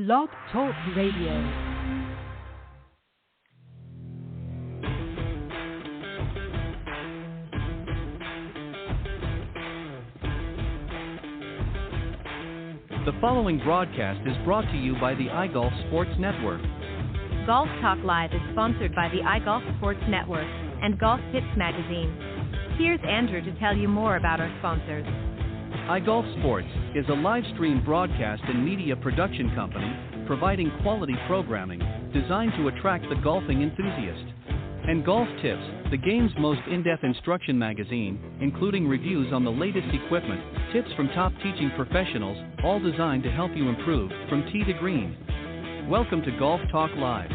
Blog Talk Radio. The following broadcast is brought to you by the iGolf Sports Network. Golf Talk Live is sponsored by the iGolf Sports Network and Golf Tips Magazine. Here's Andrew to tell you more about our sponsors. iGolf Sports is a live stream broadcast and media production company providing quality programming designed to attract the golfing enthusiast. And Golf Tips, the game's most in-depth instruction magazine, including reviews on the latest equipment, tips from top teaching professionals, all designed to help you improve from tee to green. Welcome to Golf Talk Live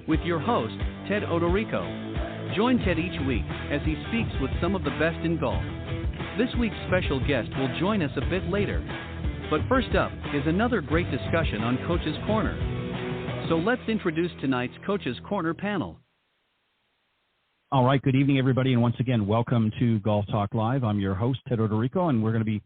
with your host, Ted Odorico. Join Ted each week as he speaks with some of the best in golf. This week's special guest will join us a bit later. But first up is another great discussion on Coach's Corner. So let's introduce tonight's Coach's Corner panel. All right, good evening, everybody, and once again, welcome to Golf Talk Live. I'm your host, Ted Odorico, and we're going to be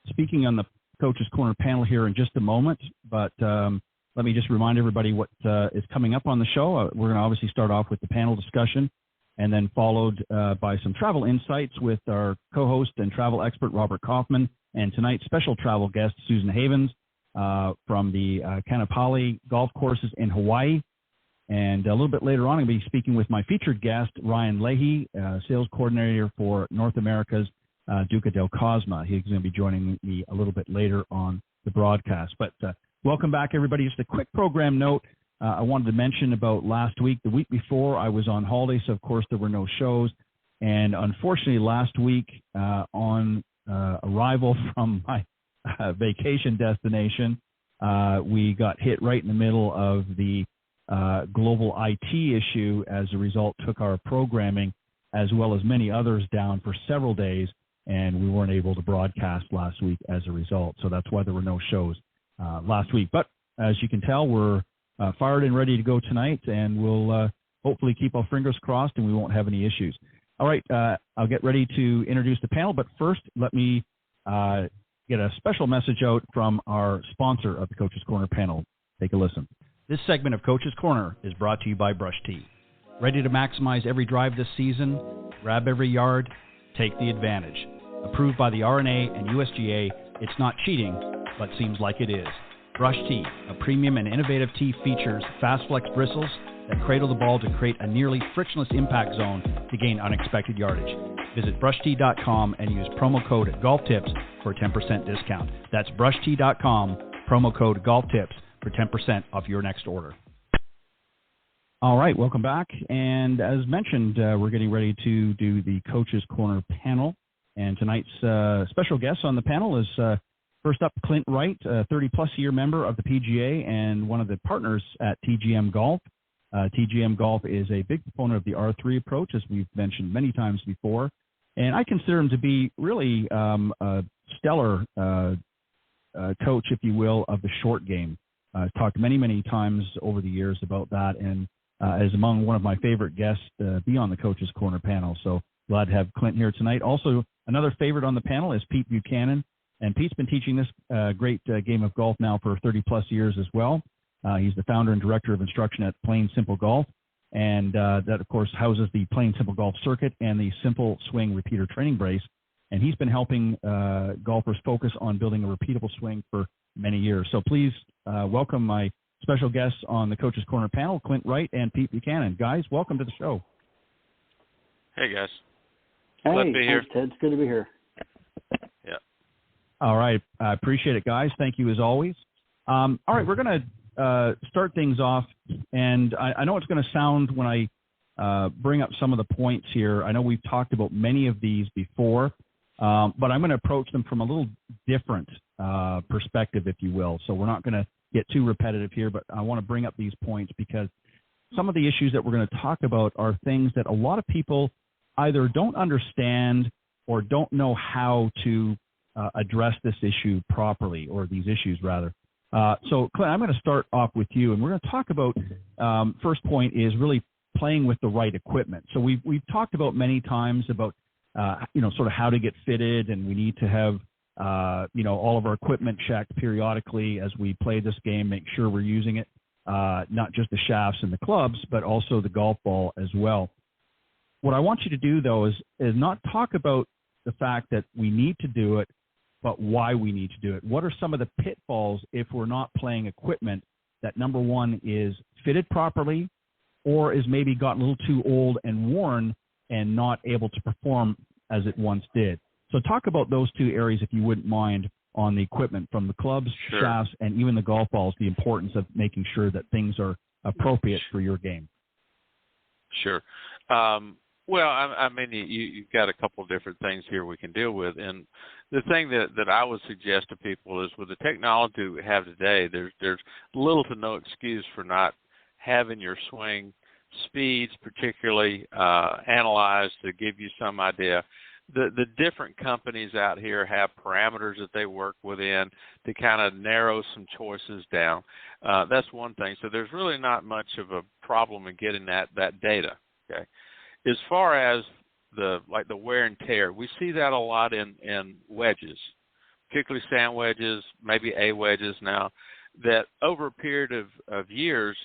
speaking on the Coach's Corner panel here in just a moment. But let me just remind everybody what is coming up on the show. We're going to obviously start off with the panel discussion, and then followed by some travel insights with our co-host and travel expert, Robert Kaufman, and tonight's special travel guest, Susan Havens, from the Kanapali golf courses in Hawaii. And a little bit later on, I'm going to be speaking with my featured guest, Ryan Leahey, sales coordinator for North America's Duca del Cosma. He's going to be joining me a little bit later on the broadcast. But welcome back, everybody. Just a quick program note. I wanted to mention about last week. The week before, I was on holiday, so of course there were no shows. And unfortunately, last week, on arrival from my vacation destination, we got hit right in the middle of the global IT issue. As a result, took our programming as well as many others down for several days, and we weren't able to broadcast last week as a result. So that's why there were no shows last week. But as you can tell, we're fired and ready to go tonight, and we'll hopefully keep our fingers crossed and we won't have any issues. All right, I'll get ready to introduce the panel, but first let me get a special message out from our sponsor of the Coach's Corner panel. Take a listen. This segment of Coach's Corner is brought to you by Brush Tee. Ready to maximize every drive this season? Grab every yard? Take the advantage. Approved by the RNA and USGA, it's not cheating, but seems like it is. Brush Tee, a premium and innovative tee, features fast flex bristles that cradle the ball to create a nearly frictionless impact zone to gain unexpected yardage. Visit brushtee.com and use promo code GolfTips for a 10% discount. That's brushtee.com, promo code GolfTips for 10% off your next order. All right, welcome back. And as mentioned, we're getting ready to do the Coach's Corner panel. And tonight's special guest on the panel is first up, Clint Wright, a 30-plus year member of the PGA and one of the partners at TGM Golf. TGM Golf is a big proponent of the R3 approach, as we've mentioned many times before. And I consider him to be really a stellar coach, if you will, of the short game. I've talked many, many times over the years about that, and is among one of my favorite guests be on the Coach's Corner panel. So glad to have Clint here tonight. Also, another favorite on the panel is Pete Buchanan. And Pete's been teaching this great game of golf now for 30-plus years as well. He's the founder and director of instruction at Plain Simple Golf. And that, of course, houses the Plain Simple Golf Circuit and the Simple Swing Repeater Training Brace. And he's been helping golfers focus on building a repeatable swing for many years. So please welcome my special guests on the Coach's Corner panel, Clint Wright and Pete Buchanan. Guys, welcome to the show. Hey, guys. Hey, glad to be here. Ted. It's good to be here. Yeah. All right. I appreciate it, guys. Thank you as always. All right, we're going to start things off. And I know it's going to sound when I bring up some of the points here. I know we've talked about many of these before, but I'm going to approach them from a little different perspective, if you will. So we're not going to get too repetitive here, but I want to bring up these points because some of the issues that we're going to talk about are things that a lot of people either don't understand or don't know how to address this issue properly, or these issues rather. So Clint, I'm going to start off with you, and we're going to talk about, first point is really playing with the right equipment. So we've talked about many times about, sort of how to get fitted, and we need to have all of our equipment checked periodically as we play this game, make sure we're using it, not just the shafts and the clubs, but also the golf ball as well. What I want you to do, though, is not talk about the fact that we need to do it, but why we need to do it. What are some of the pitfalls if we're not playing equipment that, number one, is fitted properly or is maybe gotten a little too old and worn and not able to perform as it once did? So talk about those two areas, if you wouldn't mind, on the equipment, from the clubs, Sure. shafts, and even the golf balls, the importance of making sure that things are appropriate for your game. Sure. Well, I mean, you've got a couple of different things here we can deal with. And the thing that I would suggest to people is, with the technology we have today, there's little to no excuse for not having your swing speeds particularly analyzed to give you some idea. The different companies out here have parameters that they work within to kind of narrow some choices down. That's one thing. So there's really not much of a problem in getting that data. Okay. As far as the wear and tear, we see that a lot in wedges, particularly sand wedges, maybe A wedges now, that over a period of years,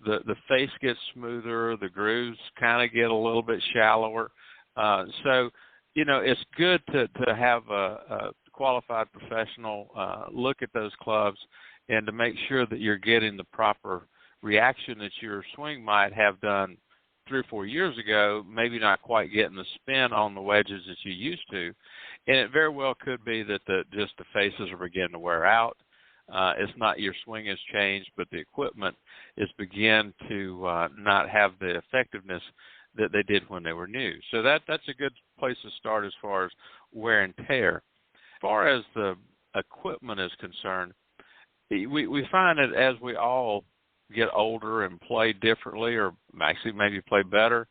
the face gets smoother, the grooves kind of get a little bit shallower. So, it's good to have a qualified professional look at those clubs and to make sure that you're getting the proper reaction that your swing might have done 3 or 4 years ago, maybe not quite getting the spin on the wedges that you used to. And it very well could be that just the faces are beginning to wear out. It's not your swing has changed, but the equipment is beginning to not have the effectiveness that they did when they were new. So that's a good place to start as far as wear and tear. As far as the equipment is concerned, we find that as we all get older and play differently, or actually maybe play better,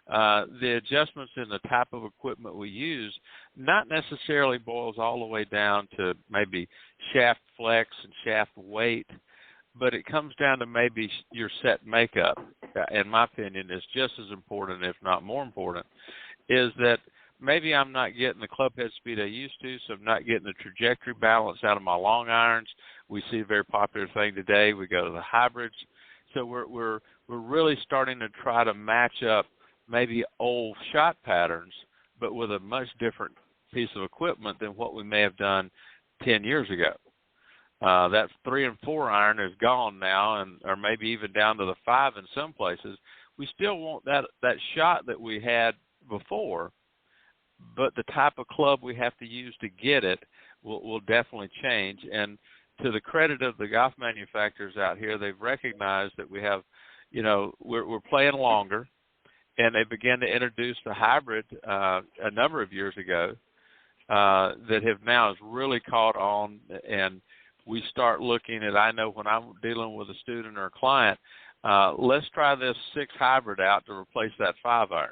the adjustments in the type of equipment we use not necessarily boils all the way down to maybe shaft flex and shaft weight, but it comes down to maybe your set makeup. In my opinion, is just as important, if not more important, is that maybe I'm not getting the club head speed I used to, so I'm not getting the trajectory balance out of my long irons. We see a very popular thing today. We go to the hybrids. So we're really starting to try to match up maybe old shot patterns, but with a much different piece of equipment than what we may have done 10 years ago. That 3 and 4 iron is gone now, or maybe even down to the 5 in some places. We still want that shot that we had before, but the type of club we have to use to get it will definitely change. And to the credit of the golf manufacturers out here, they've recognized that we have, we're playing longer, and they began to introduce the hybrid a number of years ago that have now really caught on. And we start looking at, I know when I'm dealing with a student or a client, let's try this 6 hybrid out to replace that 5 iron.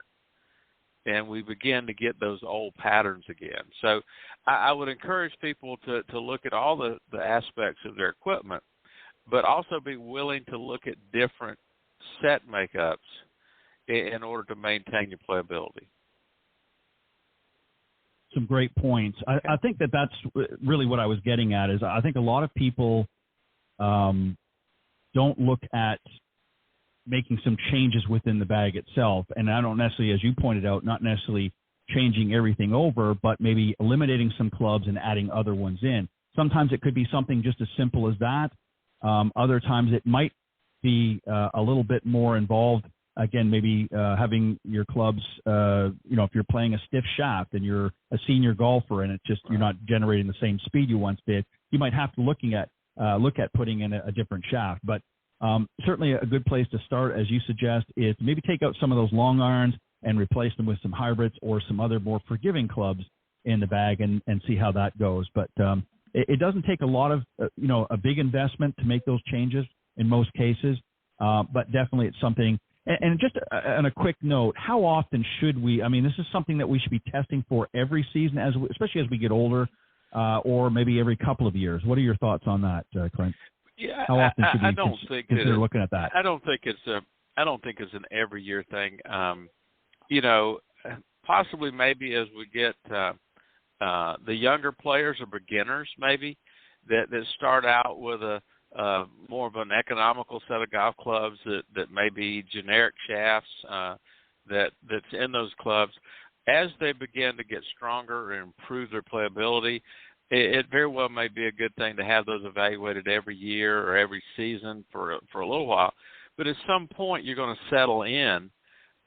And we begin to get those old patterns again. So I would encourage people to look at all the aspects of their equipment, but also be willing to look at different set makeups in order to maintain your playability. Some great points. I think that's really what I was getting at, is I think a lot of people don't look at making some changes within the bag itself. And I don't necessarily, as you pointed out, not necessarily changing everything over, but maybe eliminating some clubs and adding other ones in. Sometimes it could be something just as simple as that. Other times it might be a little bit more involved. Again, maybe having your clubs, if you're playing a stiff shaft and you're a senior golfer and you're not generating the same speed you once did, you might have to look at putting in a different shaft. But certainly a good place to start, as you suggest, is maybe take out some of those long irons and replace them with some hybrids or some other more forgiving clubs in the bag and see how that goes. But it doesn't take a lot of, a big investment to make those changes in most cases, but definitely it's something. And just on a quick note, how often should we, this is something that we should be testing for every season, especially as we get older, or maybe every couple of years. What are your thoughts on that, Clint? Yeah, how often should we consider looking at that? I don't think it's an every year thing. Possibly maybe as we get the younger players or beginners maybe that start out with a more of an economical set of golf clubs that may be generic shafts that's in those clubs. As they begin to get stronger and improve their playability, it very well may be a good thing to have those evaluated every year or every season for a little while. But at some point, you're going to settle in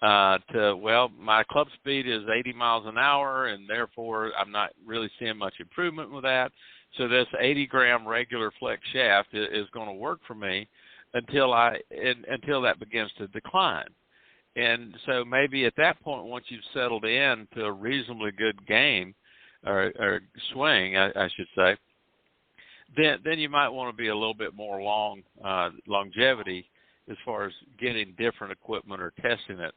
to, well, my club speed is 80 miles an hour, and therefore I'm not really seeing much improvement with that. So this 80-gram regular flex shaft is going to work for me until that begins to decline. And so maybe at that point, once you've settled in to a reasonably good game or swing, I should say, then you might want to be a little bit more longevity as far as getting different equipment or testing it.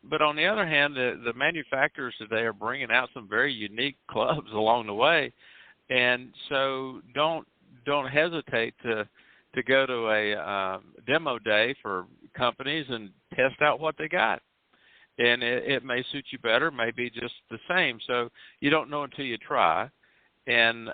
But on the other hand, the manufacturers today are bringing out some very unique clubs along the way, and so don't hesitate to go to a demo day for companies and test out what they got. And it may suit you better, may be just the same. So you don't know until you try. And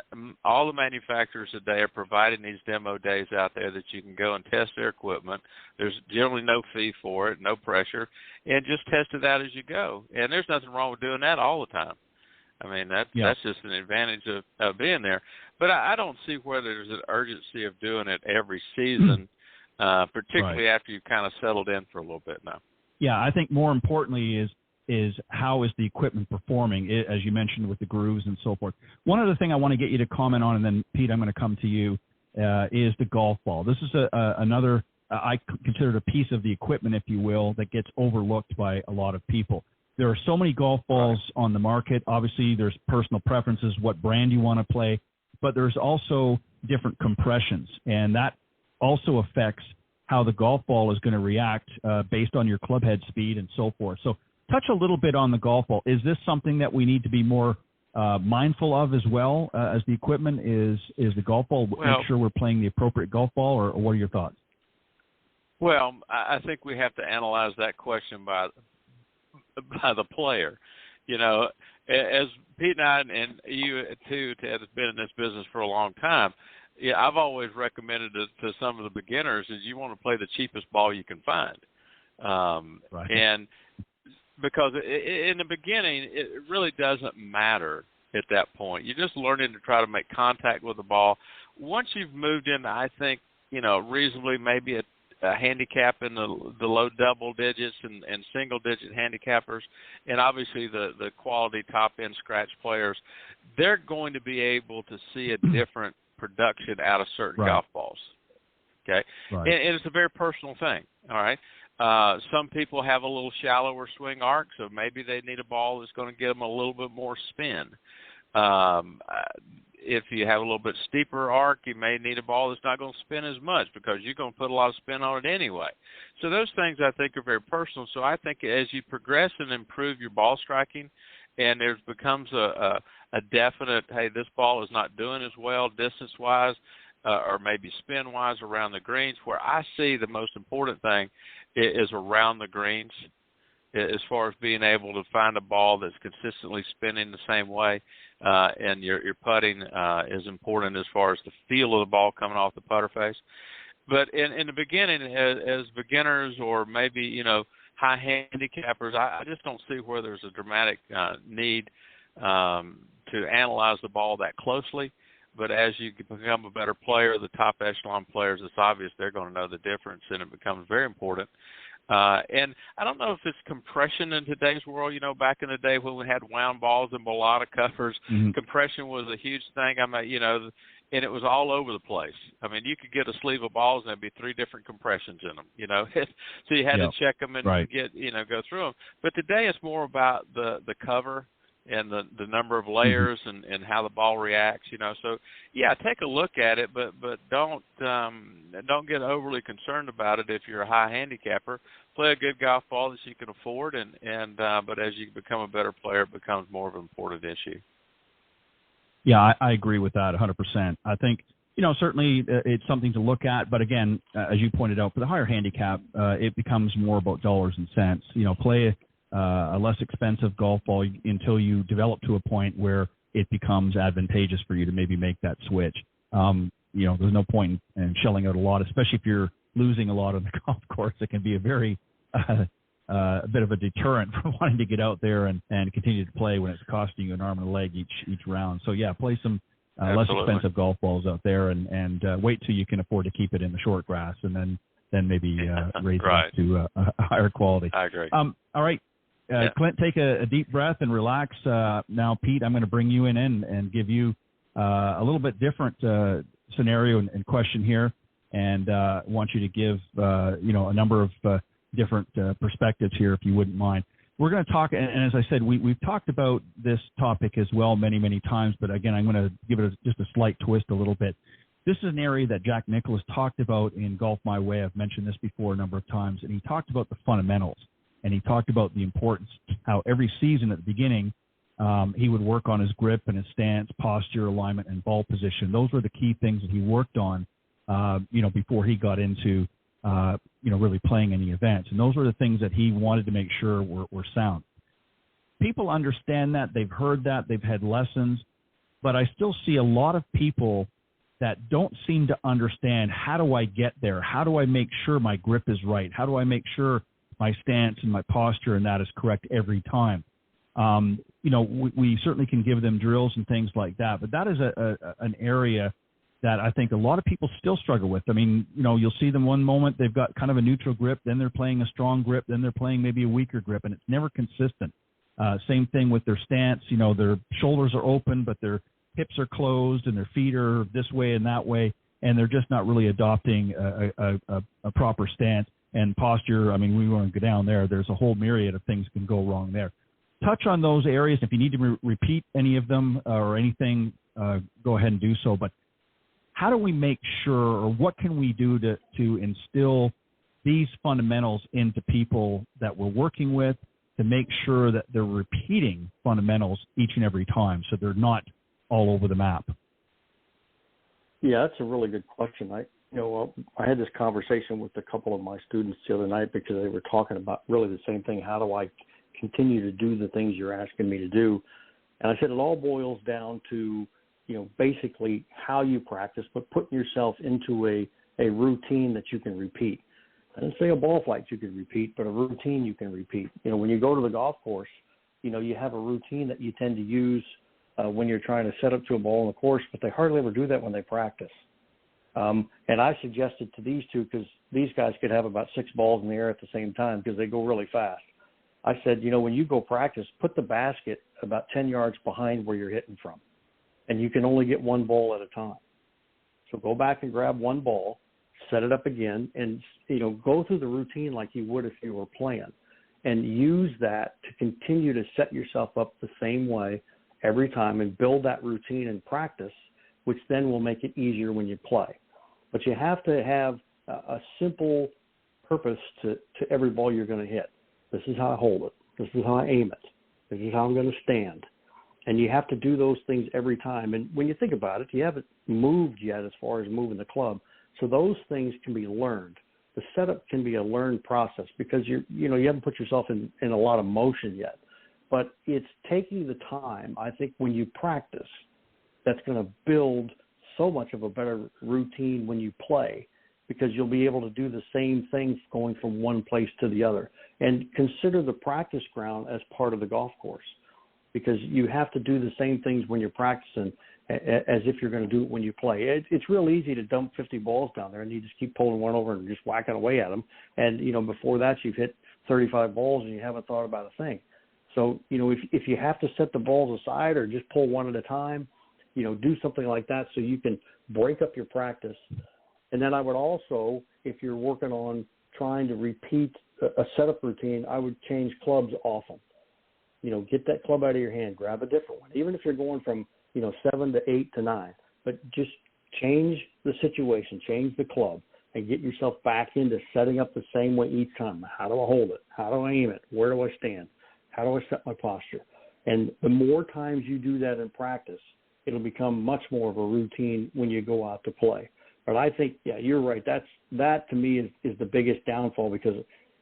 all the manufacturers today are providing these demo days out there that you can go and test their equipment. There's generally no fee for it, no pressure, and just test it out as you go. And there's nothing wrong with doing that all the time. I mean, that's just an advantage of being there. But I don't see where there's an urgency of doing it every season, particularly after you've kind of settled in for a little bit now. Yeah, I think more importantly is how is the equipment performing, as you mentioned with the grooves and so forth. One other thing I want to get you to comment on, and then, Pete, I'm going to come to you, is the golf ball. This is another, I consider it a piece of the equipment, if you will, that gets overlooked by a lot of people. There are so many golf balls on the market. Obviously, there's personal preferences, what brand you want to play, but there's also different compressions, and that also affects how the golf ball is going to react based on your club head speed and so forth. So touch a little bit on the golf ball. Is this something that we need to be more mindful of as well as the equipment? Is the golf ball, make sure we're playing the appropriate golf ball, or what are your thoughts? Well, I think we have to analyze that question by the player. You know, as Pete and I, and you too, Ted, has been in this business for a long time, I've always recommended to some of the beginners is you want to play the cheapest ball you can find. And because in the beginning, it really doesn't matter at that point. You're just learning to try to make contact with the ball. Once you've moved into, I think, reasonably maybe a handicap in the low double digits and single-digit handicappers, and obviously the quality top-end scratch players, they're going to be able to see a different production out of certain golf balls. Okay? And it's a very personal thing, all right? Some people have a little shallower swing arc, so maybe they need a ball that's going to give them a little bit more spin. If you have a little bit steeper arc, you may need a ball that's not going to spin as much because you're going to put a lot of spin on it anyway. So those things I think are very personal. So I think as you progress and improve your ball striking, and there becomes a definite, hey, this ball is not doing as well distance-wise or maybe spin-wise around the greens, where I see the most important thing is around the greens, as far as being able to find a ball that's consistently spinning the same way, and your putting is important as far as the feel of the ball coming off the putter face. But in the beginning, as beginners or maybe, high handicappers, I just don't see where there's a dramatic need to analyze the ball that closely. But as you become a better player, the top echelon players, it's obvious they're going to know the difference, and it becomes very important. And I don't know if it's compression in today's world. Back in the day when we had wound balls and balata covers, compression was a huge thing. I mean, and it was all over the place. I mean, you could get a sleeve of balls and there'd be 3 different compressions in them, so you had to check them and get, go through them. But today it's more about the cover and the number of layers and how the ball reacts, So, yeah, take a look at it, but don't get overly concerned about it if you're a high handicapper. Play a good golf ball that you can afford, but as you become a better player, it becomes more of an important issue. Yeah, I agree with that 100%. I think, certainly it's something to look at, but again, as you pointed out, for the higher handicap, it becomes more about dollars and cents. Play a less expensive golf ball until you develop to a point where it becomes advantageous for you to maybe make that switch. There's no point in shelling out a lot, especially if you're losing a lot on the golf course. It can be a very a bit of a deterrent from wanting to get out there and continue to play when it's costing you an arm and a leg each round. So yeah, play some less expensive golf balls out there and wait till you can afford to keep it in the short grass, and then maybe raise it up to a higher quality. I agree. All right. Clint, take a deep breath and relax. Now, Pete, I'm going to bring you in and give you a little bit different scenario and question here, and want you to give a number of different perspectives here, if you wouldn't mind. We're going to talk, and as I said, we've talked about this topic as well many, many times, but again, I'm going to give it just a slight twist a little bit. This is an area that Jack Nicklaus talked about in Golf My Way. I've mentioned this before a number of times, and he talked about the fundamentals, and he talked about the importance, how every season at the beginning, he would work on his grip and his stance, posture, alignment, and ball position. Those were the key things that he worked on, before he got into, really playing any events. And those were the things that he wanted to make sure were sound. People understand that. They've heard that. They've had lessons. But I still see a lot of people that don't seem to understand, how do I get there? How do I make sure my grip is right? How do I make sure my stance and my posture and that is correct every time? We certainly can give them drills and things like that, but that is an area that I think a lot of people still struggle with. I mean, you'll see them one moment, they've got kind of a neutral grip, then they're playing a strong grip, then they're playing maybe a weaker grip, and it's never consistent. Same thing with their stance. Their shoulders are open, but their hips are closed and their feet are this way and that way, and they're just not really adopting a proper stance and posture. I mean, we want to go down there. There's a whole myriad of things can go wrong there. Touch on those areas. If you need to repeat any of them or anything, go ahead and do so. But how do we make sure, or what can we do to instill these fundamentals into people that we're working with to make sure that they're repeating fundamentals each and every time so they're not all over the map? Yeah, that's a really good question. I had this conversation with a couple of my students the other night because they were talking about really the same thing. How do I continue to do the things you're asking me to do? And I said it all boils down to, basically how you practice, but putting yourself into a routine that you can repeat. I didn't say a ball flight you can repeat, but a routine you can repeat. When you go to the golf course, you have a routine that you tend to use when you're trying to set up to a ball on the course, but they hardly ever do that when they practice. And I suggested to these two, because these guys could have about 6 balls in the air at the same time because they go really fast. I said, when you go practice, put the basket about 10 yards behind where you're hitting from, and you can only get 1 ball at a time. So go back and grab 1 ball, set it up again, and, go through the routine like you would if you were playing, and use that to continue to set yourself up the same way every time and build that routine and practice, which then will make it easier when you play. But you have to have a simple purpose to every ball you're going to hit. This is how I hold it. This is how I aim it. This is how I'm going to stand. And you have to do those things every time. And when you think about it, you haven't moved yet as far as moving the club. So those things can be learned. The setup can be a learned process because you haven't put yourself in a lot of motion yet. But it's taking the time, I think, when you practice, that's going to build so much of a better routine when you play, because you'll be able to do the same things going from one place to the other. And consider the practice ground as part of the golf course, because you have to do the same things when you're practicing as if you're going to do it when you play. It's real easy to dump 50 balls down there and you just keep pulling one over and just whacking away at them. And, before that you've hit 35 balls and you haven't thought about a thing. So, if you have to set the balls aside or just pull one at a time, do something like that so you can break up your practice. And then I would also, if you're working on trying to repeat a setup routine, I would change clubs often. Get that club out of your hand, grab a different one, even if you're going from, 7 to 8 to 9. But just change the situation, change the club, and get yourself back into setting up the same way each time. How do I hold it? How do I aim it? Where do I stand? How do I set my posture? And the more times you do that in practice, it'll become much more of a routine when you go out to play. But I think, yeah, you're right. That to me is the biggest downfall, because,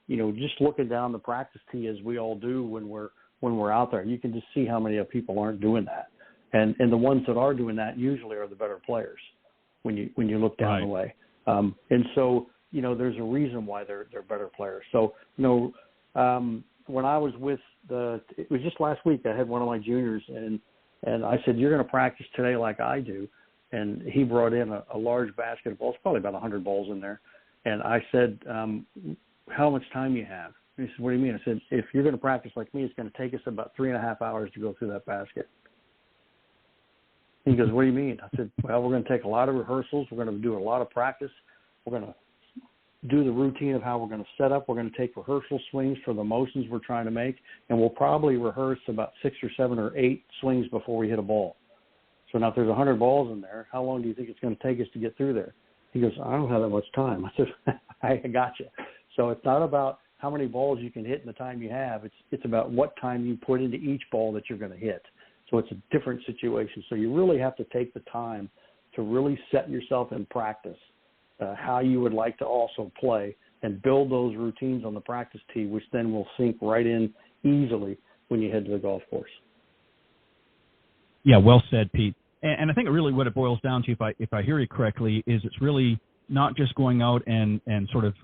just looking down the practice tee as we all do when we're out there, you can just see how many people aren't doing that. And the ones that are doing that usually are the better players when you look down the way. And so, there's a reason why they're better players. So, when I was it was just last week, I had one of my juniors, and I said, you're going to practice today like I do. And he brought in a large basket of balls, probably about 100 balls in there. And I said, how much time you have? And he said, what do you mean? I said, if you're going to practice like me, it's going to take us about 3.5 hours to go through that basket. He goes, what do you mean? I said, well, we're going to take a lot of rehearsals. We're going to do a lot of practice. We're going to do the routine of how we're going to set up. We're going to take rehearsal swings for the motions we're trying to make, and we'll probably rehearse about 6 or 7 or 8 swings before we hit a ball. So now if there's 100 balls in there, how long do you think it's going to take us to get through there? He goes, I don't have that much time. I said, I got you. So it's not about how many balls you can hit in the time you have. It's about what time you put into each ball that you're going to hit. So it's a different situation. So you really have to take the time to really set yourself in practice how you would like to also play and build those routines on the practice tee, which then will sink right in easily when you head to the golf course. Yeah, well said, Pete. And I think really what it boils down to, if I hear you correctly, is it's really not just going out and sort of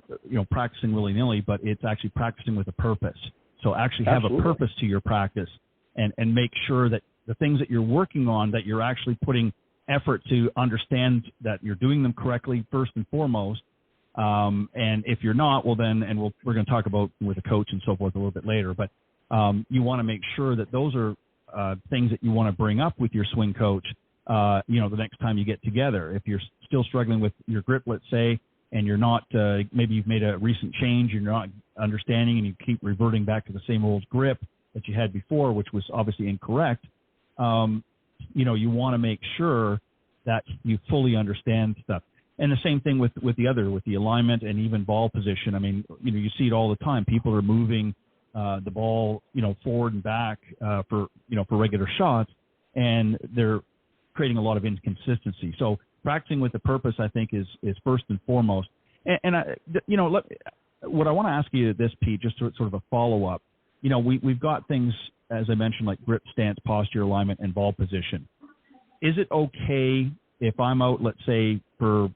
practicing willy-nilly, but it's actually practicing with a purpose. So actually have a purpose to your practice and make sure that the things that you're working on, that you're actually putting effort to understand that you're doing them correctly first and foremost. And if you're not, well then, and we're going to talk about with a coach and so forth a little bit later, but you want to make sure that those are things that you want to bring up with your swing coach, the next time you get together. If you're still struggling with your grip, let's say, and you're not, maybe you've made a recent change, you're not understanding, and you keep reverting back to the same old grip that you had before, which was obviously incorrect. You want to make sure that you fully understand stuff. And the same thing with the alignment and even ball position. I mean, you see it all the time. People are moving the ball, forward and back for regular shots, and they're creating a lot of inconsistency. So practicing with a purpose, I think, is first and foremost. And what I want to ask you this, Pete, just sort of a follow-up. We've got things, as I mentioned, like grip, stance, posture, alignment, and ball position. Is it okay if I'm out, let's say, for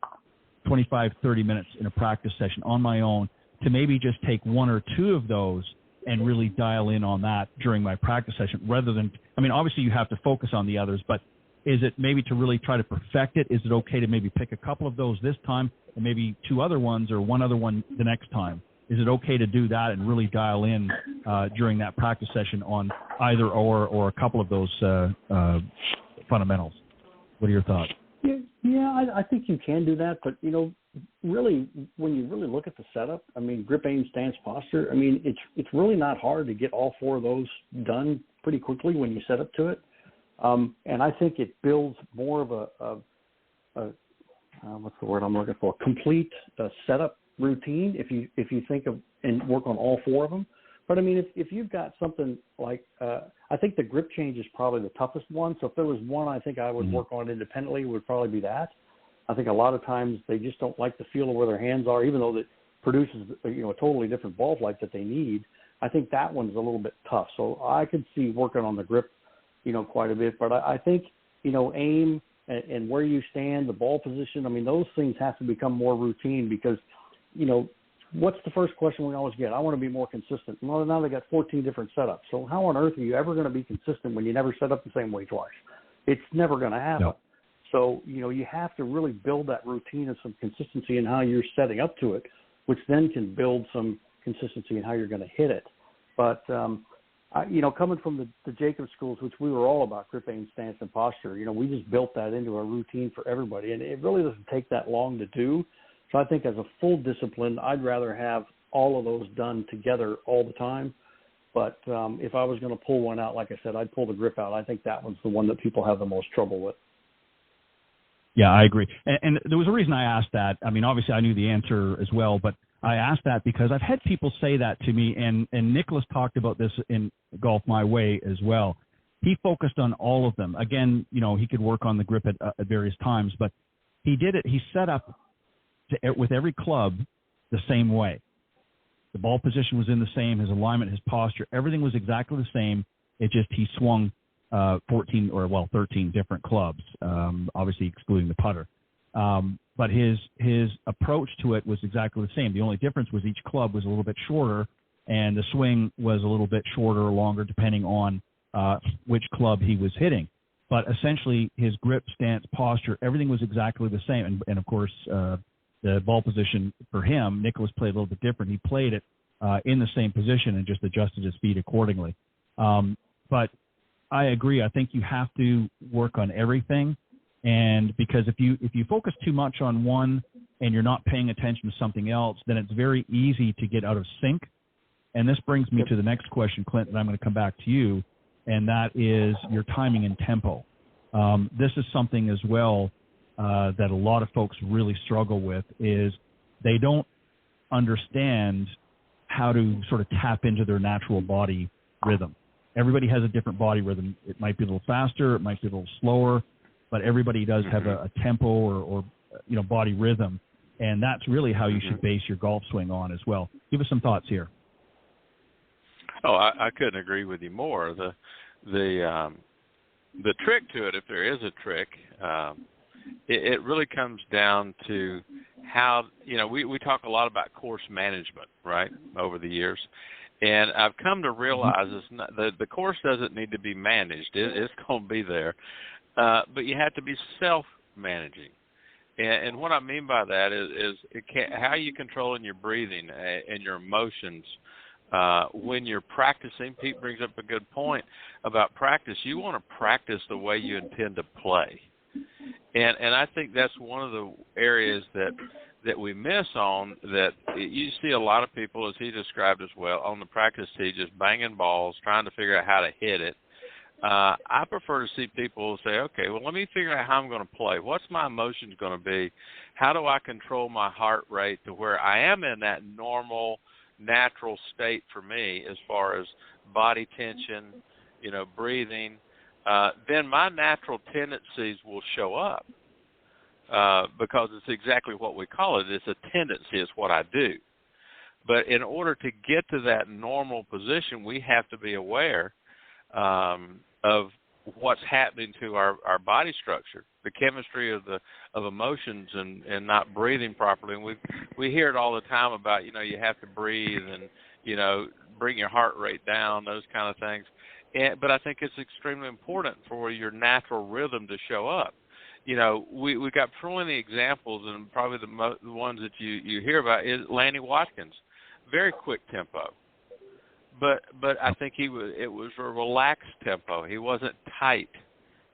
25, 30 minutes in a practice session on my own to maybe just take 1 or 2 of those and really dial in on that during my practice session rather than, obviously you have to focus on the others, but is it maybe to really try to perfect it? Is it okay to maybe pick a couple of those this time and maybe 2 other ones or 1 other one the next time? Is it okay to do that and really dial in during that practice session on either or a couple of those fundamentals? What are your thoughts? Yeah, I think you can do that, but really, when you really look at the setup, grip, aim, stance, posture, it's really not hard to get all 4 of those done pretty quickly when you set up to it. And I think it builds more of a what's the word I'm looking for? Complete setup routine if you think of and work on all 4 of them. But if you've got something like I think the grip change is probably the toughest one. So if there was one I think I would work on independently, it would probably be that. I think a lot of times they just don't like the feel of where their hands are, even though that produces a totally different ball flight that they need. I think that one's a little bit tough. So I could see working on the grip, quite a bit. But I think aim and where you stand, the ball position. Those things have to become more routine because what's the first question we always get? I want to be more consistent. Well, now they got 14 different setups. So how on earth are you ever going to be consistent when you never set up the same way twice? It's never going to happen. No. So, you have to really build that routine and some consistency in how you're setting up to it, which then can build some consistency in how you're going to hit it. But, coming from the Jacobs schools, which we were all about grip, aim, stance, and posture, we just built that into a routine for everybody. And it really doesn't take that long to do. So I think as a full discipline, I'd rather have all of those done together all the time. But if I was going to pull one out, like I said, I'd pull the grip out. I think that one's the one that people have the most trouble with. Yeah, I agree. And there was a reason I asked that. Obviously I knew the answer as well, but I asked that because I've had people say that to me, and Nicholas talked about this in Golf My Way as well. He focused on all of them. Again, he could work on the grip at various times, but he did it. He set up with every club the same way. The ball position was in the same, his alignment, his posture, everything was exactly the same. It just he swung 13 different clubs, obviously excluding the putter. But his approach to it was exactly the same. The only difference was each club was a little bit shorter, and the swing was a little bit shorter or longer depending on which club he was hitting. But essentially, his grip, stance, posture, everything was exactly the same. And of course, the ball position for him, Nicholas played a little bit different. He played it in the same position and just adjusted his feet accordingly. But I agree. I think you have to work on everything. And because if you focus too much on one and you're not paying attention to something else, then it's very easy to get out of sync. And this brings me to the next question, Clint, and I'm going to come back to you, and that is your timing and tempo. This is something as well that a lot of folks really struggle with, is they don't understand how to sort of tap into their natural body rhythm. Everybody has a different body rhythm. It might be a little faster, it might be a little slower, but everybody does have a tempo or body rhythm, and that's really how you should base your golf swing on as well. Give us some thoughts here. Oh, I couldn't agree with you more. The trick to it, if there is a trick, it really comes down to how, we talk a lot about course management, right, over the years. And I've come to realize the course doesn't need to be managed. It's going to be there. But you have to be self-managing. And what I mean by that is how you controlling your breathing and your emotions when you're practicing. Pete brings up a good point about practice. You want to practice the way you intend to play. And I think that's one of the areas that we miss on, that you see a lot of people, as he described as well, on the practice tee just banging balls, trying to figure out how to hit it. I prefer to see people say, okay, well, let me figure out how I'm going to play. What's my emotions going to be? How do I control my heart rate to where I am in that normal, natural state for me as far as body tension, breathing? Then my natural tendencies will show up because it's exactly what we call it. It's a tendency. It's what I do. But in order to get to that normal position, we have to be aware of what's happening to our body structure, the chemistry of emotions and not breathing properly. And we hear it all the time about, you have to breathe and, bring your heart rate down, those kind of things. But I think it's extremely important for your natural rhythm to show up. We got plenty of examples, and probably the ones that you hear about is Lanny Watkins, very quick tempo. But I think it was a relaxed tempo. He wasn't tight.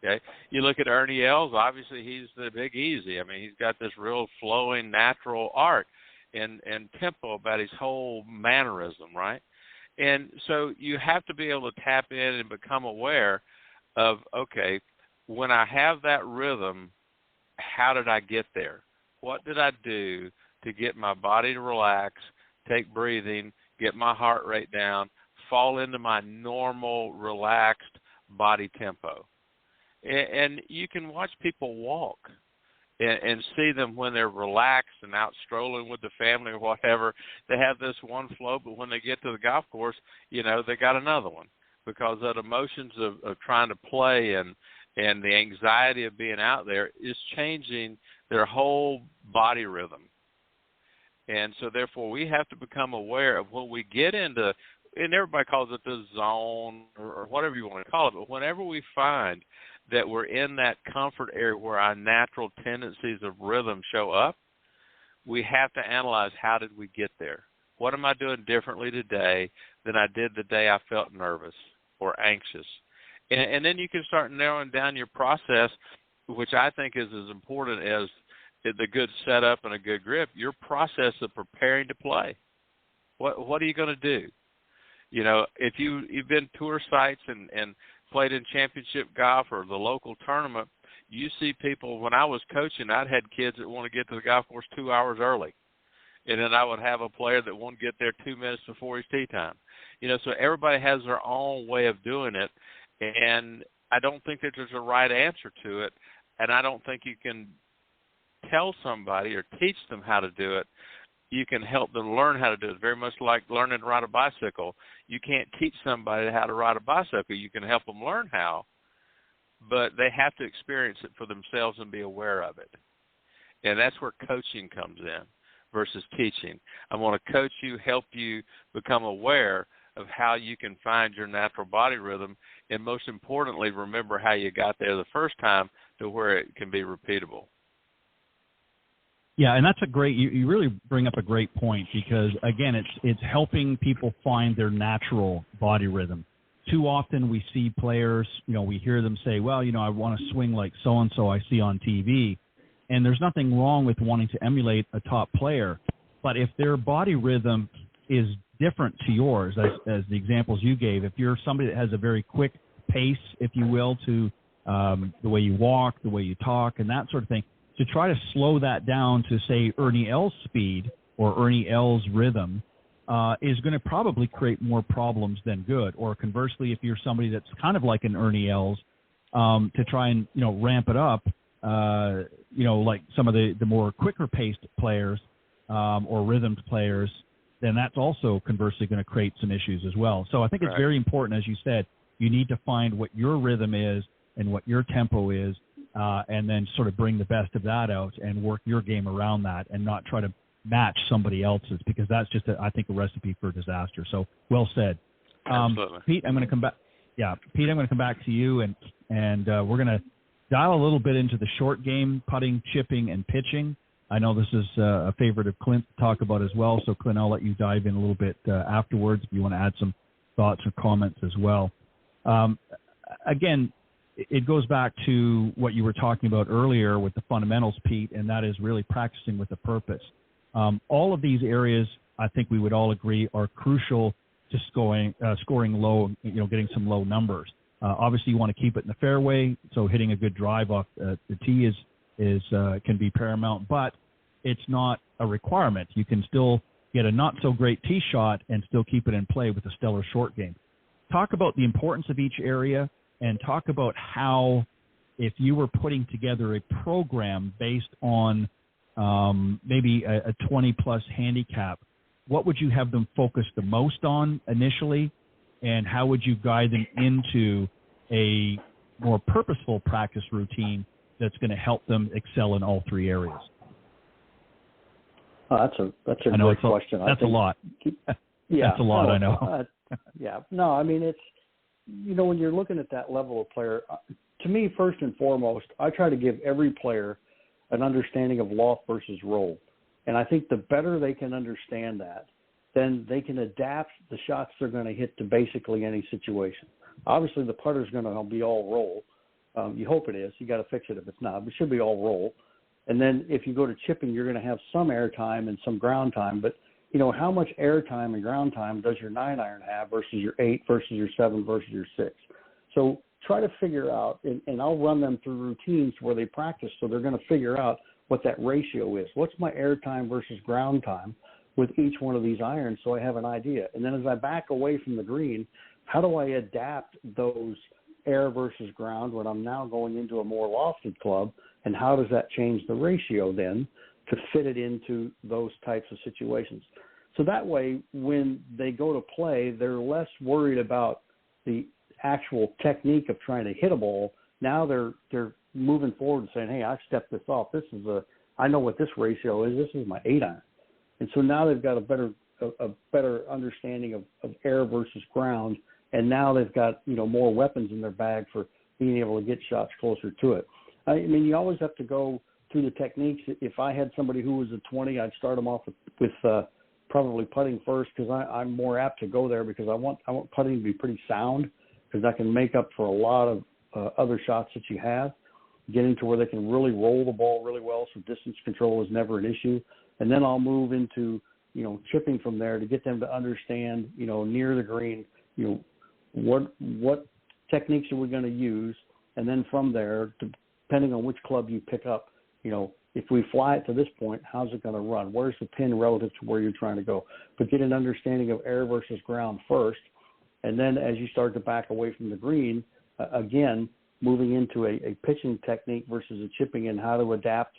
Okay, you look at Ernie Els. Obviously, he's the Big Easy. I mean, he's got this real flowing, natural art and tempo about his whole mannerism, right? And so you have to be able to tap in and become aware of, okay, when I have that rhythm, how did I get there? What did I do to get my body to relax, take breathing, get my heart rate down, fall into my normal, relaxed body tempo? And you can watch people walk and see them when they're relaxed and out strolling with the family or whatever. They have this one flow, but when they get to the golf course, they got another one, because that emotions of trying to play and the anxiety of being out there is changing their whole body rhythm. And so, therefore, we have to become aware of when we get into, and everybody calls it the zone or whatever you want to call it, but whenever we find that we're in that comfort area where our natural tendencies of rhythm show up, we have to analyze, how did we get there? What am I doing differently today than I did the day I felt nervous or anxious? And then you can start narrowing down your process, which I think is as important as the good setup and a good grip, your process of preparing to play. What are you going to do? If you've been tour sites and played in championship golf or the local tournament, you see people. When I was coaching, I'd had kids that want to get to the golf course 2 hours early. And then I would have a player that won't get there 2 minutes before his tee time. So everybody has their own way of doing it. And I don't think that there's a right answer to it. And I don't think you can tell somebody or teach them how to do it. You can help them learn how to do it. Very much like learning to ride a bicycle. You can't teach somebody how to ride a bicycle. You can help them learn how, but they have to experience it for themselves and be aware of it. And that's where coaching comes in versus teaching. I want to coach you, help you become aware of how you can find your natural body rhythm, and most importantly, remember how you got there the first time to where it can be repeatable. Yeah, and that's a great, you really bring up a great point, because, again, it's helping people find their natural body rhythm. Too often we see players, we hear them say, well, I want to swing like so-and-so I see on TV, and there's nothing wrong with wanting to emulate a top player, but if their body rhythm is different to yours, as the examples you gave, if you're somebody that has a very quick pace, if you will, to the way you walk, the way you talk, and that sort of thing, to try to slow that down to, say, Ernie Els speed or Ernie Els rhythm is going to probably create more problems than good. Or conversely, if you're somebody that's kind of like an Ernie Els, to try and, ramp it up, like some of the more quicker-paced players or rhythmed players, then that's also conversely going to create some issues as well. So I think it's very important, as you said, you need to find what your rhythm is and what your tempo is, and then sort of bring the best of that out and work your game around that, and not try to match somebody else's, because that's just, I think, a recipe for disaster. So well said. Absolutely. Pete, I'm going to come back. Yeah, Pete, I'm going to come back to you, and we're going to dial a little bit into the short game, putting, chipping, and pitching. I know this is a favorite of Clint to talk about as well. So, Clint, I'll let you dive in a little bit afterwards if you want to add some thoughts or comments as well. Again, it goes back to what you were talking about earlier with the fundamentals, Pete, and that is really practicing with a purpose. All of these areas, I think we would all agree, are crucial to scoring low, getting some low numbers. Obviously, you want to keep it in the fairway, so hitting a good drive off the tee can be paramount, but it's not a requirement. You can still get a not-so-great tee shot and still keep it in play with a stellar short game. Talk about the importance of each area, and talk about how, if you were putting together a program based on maybe a 20-plus handicap, what would you have them focus the most on initially, and how would you guide them into a more purposeful practice routine that's going to help them excel in all three areas? That's a great question. That's a lot. Yeah, that's a lot. I know. Yeah. No, I mean, it's, when you're looking at that level of player, to me, first and foremost, I try to give every player an understanding of loft versus roll. And I think the better they can understand that, then they can adapt the shots they're going to hit to basically any situation. Obviously, the putter's going to be all roll. You hope it is. You got to fix it if it's not. But it should be all roll. And then if you go to chipping, you're going to have some air time and some ground time. But, how much air time and ground time does your 9-iron have versus your 8 versus your 7 versus your 6? So try to figure out, and I'll run them through routines where they practice, so they're going to figure out what that ratio is. What's my air time versus ground time with each one of these irons, so I have an idea. And then as I back away from the green, how do I adapt those air versus ground when I'm now going into a more lofted club, and how does that change the ratio then to fit it into those types of situations? So that way, when they go to play, they're less worried about the actual technique of trying to hit a ball. Now they're moving forward and saying, hey, I stepped this off. I know what this ratio is. This is my 8-iron. And so now they've got a better understanding of air versus ground, and now they've got more weapons in their bag for being able to get shots closer to it. I mean, you always have to go through the techniques. If I had somebody who was a 20, I'd start them off with probably putting first, because I'm more apt to go there, because I want putting to be pretty sound, because that can make up for a lot of other shots that you have, getting to where they can really roll the ball really well, so distance control is never an issue. And then I'll move into, chipping from there to get them to understand, near the green, what techniques are we going to use. And then from there, depending on which club you pick up, if we fly it to this point, how's it going to run? Where's the pin relative to where you're trying to go? But get an understanding of air versus ground first. And then as you start to back away from the green, again, moving into a pitching technique versus a chipping, and how to adapt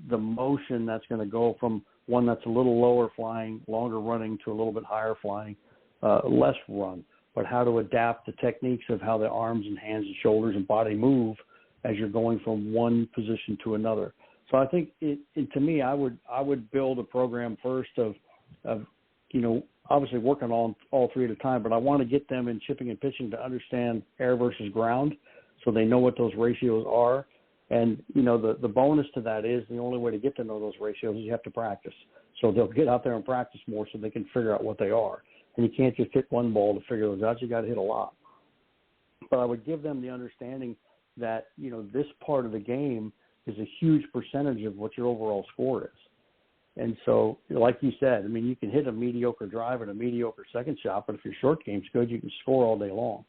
the motion that's going to go from one that's a little lower flying, longer running, to a little bit higher flying, less run. But how to adapt the techniques of how the arms and hands and shoulders and body move as you're going from one position to another. So I think to me, I would build a program first of obviously working on all three at a time, but I want to get them in chipping and pitching to understand air versus ground so they know what those ratios are. And, the bonus to that is the only way to get to know those ratios is you have to practice. So they'll get out there and practice more so they can figure out what they are. And you can't just hit one ball to figure those out. You got to hit a lot. But I would give them the understanding that, this part of the game is a huge percentage of what your overall score is. And so, like you said, you can hit a mediocre drive and a mediocre second shot, but if your short game's good, you can score all day long.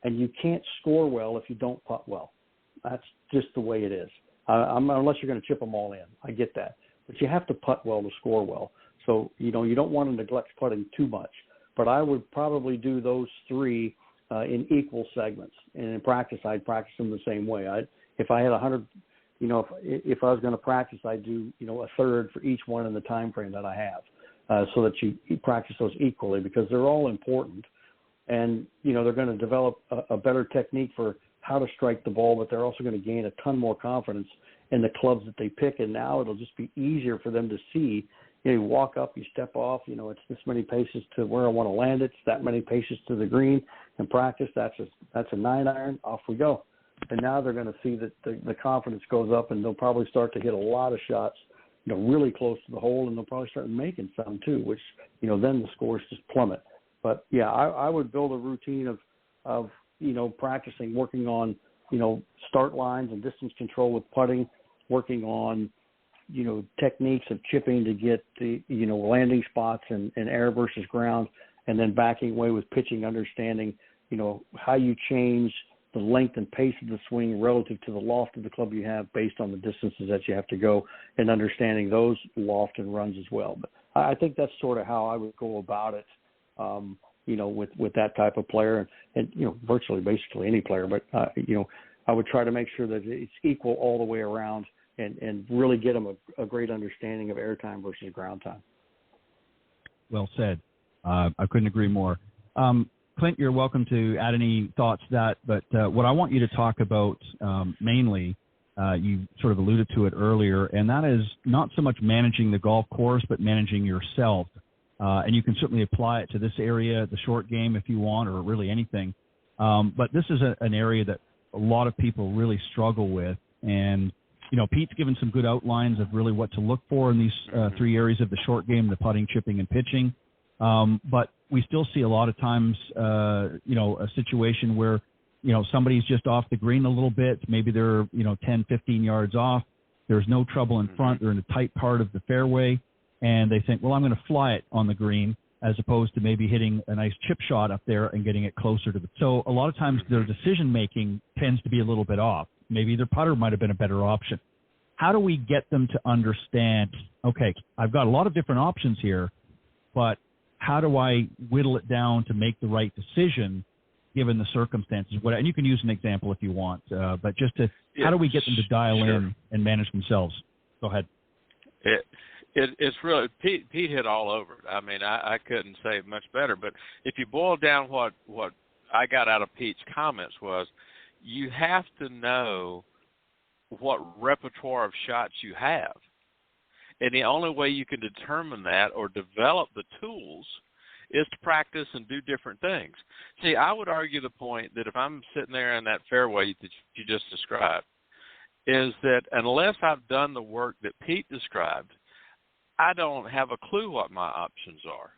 And you can't score well if you don't putt well. That's just the way it is. Unless you're going to chip them all in. I get that. But you have to putt well to score well. So, you don't want to neglect putting too much. But I would probably do those three in equal segments. And in practice, I'd practice them the same way. If I had 100, if I was going to practice, I'd do, a third for each one in the time frame that I have so that you practice those equally because they're all important. And, they're going to develop a better technique for how to strike the ball, but they're also going to gain a ton more confidence in the clubs that they pick. And now it'll just be easier for them to see, you walk up, you step off, it's this many paces to where I want to land it. It's that many paces to the green. In practice, that's a 9-iron. Off we go. And now they're going to see that the confidence goes up, and they'll probably start to hit a lot of shots, really close to the hole, and they'll probably start making some too, which, then the scores just plummet. But, yeah, I would build a routine of practicing, working on, start lines and distance control with putting, working on, techniques of chipping to get the, landing spots and air versus ground, and then backing away with pitching, understanding, how you change the length and pace of the swing relative to the loft of the club you have based on the distances that you have to go and understanding those loft and runs as well. But I think that's sort of how I would go about it, with that type of player and virtually basically any player. But, I would try to make sure that it's equal all the way around and really get them a great understanding of airtime versus ground time. Well said. I couldn't agree more. Clint, you're welcome to add any thoughts to that, but what I want you to talk about mainly, you sort of alluded to it earlier, and that is not so much managing the golf course, but managing yourself. And you can certainly apply it to this area, the short game if you want, or really anything. But this is an area that a lot of people really struggle with. And, Pete's given some good outlines of really what to look for in these three areas of the short game, the putting, chipping, and pitching. But we still see a lot of times, a situation where, somebody's just off the green a little bit. Maybe they're, 10, 15 yards off. There's no trouble in front. They're in a tight part of the fairway. And they think, well, I'm going to fly it on the green as opposed to maybe hitting a nice chip shot up there and getting it closer to the. So a lot of times their decision-making tends to be a little bit off. Maybe their putter might have been a better option. How do we get them to understand, okay, I've got a lot of different options here, but how do I whittle it down to make the right decision given the circumstances? And you can use an example if you want, but just how do we get them to dial in and manage themselves? Go ahead. It's really Pete hit all over it. I couldn't say it much better. But if you boil down what I got out of Pete's comments was, you have to know what repertoire of shots you have, and the only way you can determine that or develop the tools is to practice and do different things. See, I would argue the point that if I'm sitting there in that fairway that you just described, is that unless I've done the work that Pete described, I don't have a clue what my options are.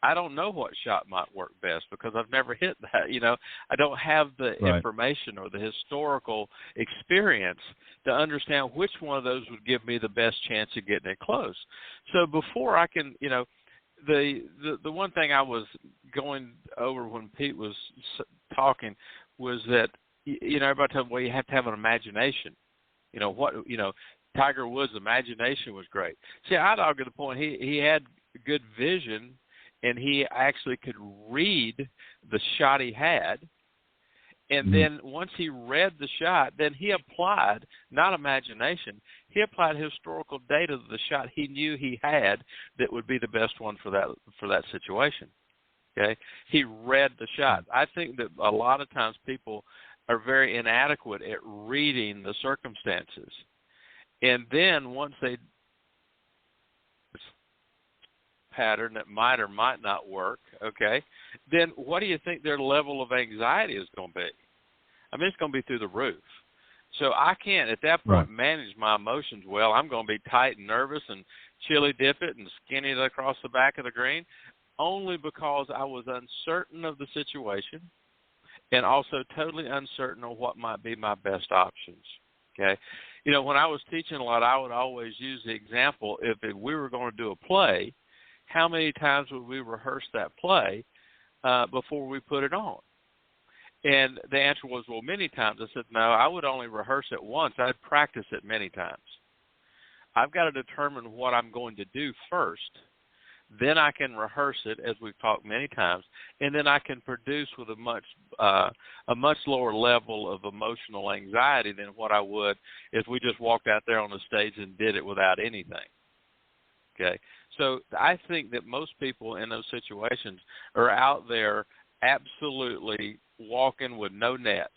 I don't know what shot might work best because I've never hit that. I don't have the information or the historical experience to understand which one of those would give me the best chance of getting it close. So before I can, the one thing I was going over when Pete was talking was that, everybody told me, well, you have to have an imagination. Tiger Woods' imagination was great. See, I'd argue the point he had good vision, and he actually could read the shot he had. And then once he read the shot, then he applied, not imagination, he applied historical data to the shot he knew he had that would be the best one for that situation. Okay? He read the shot. I think that a lot of times people are very inadequate at reading the circumstances. And then once they pattern that might or might not work, okay, then what do you think their level of anxiety is going to be? I mean, it's going to be through the roof. So I can't, at that point, manage my emotions well. I'm going to be tight and nervous and chili dip it and skinny it across the back of the green, only because I was uncertain of the situation and also totally uncertain of what might be my best options, okay? You know, when I was teaching a lot, I would always use the example, if we were going to do a play, how many times would we rehearse that play before we put it on? And the answer was, well, many times. I said, no, I would only rehearse it once. I'd practice it many times. I've got to determine what I'm going to do first. Then I can rehearse it, as we've talked many times, and then I can produce with a much lower level of emotional anxiety than what I would if we just walked out there on the stage and did it without anything. Okay, so I think that most people in those situations are out there absolutely walking with no net.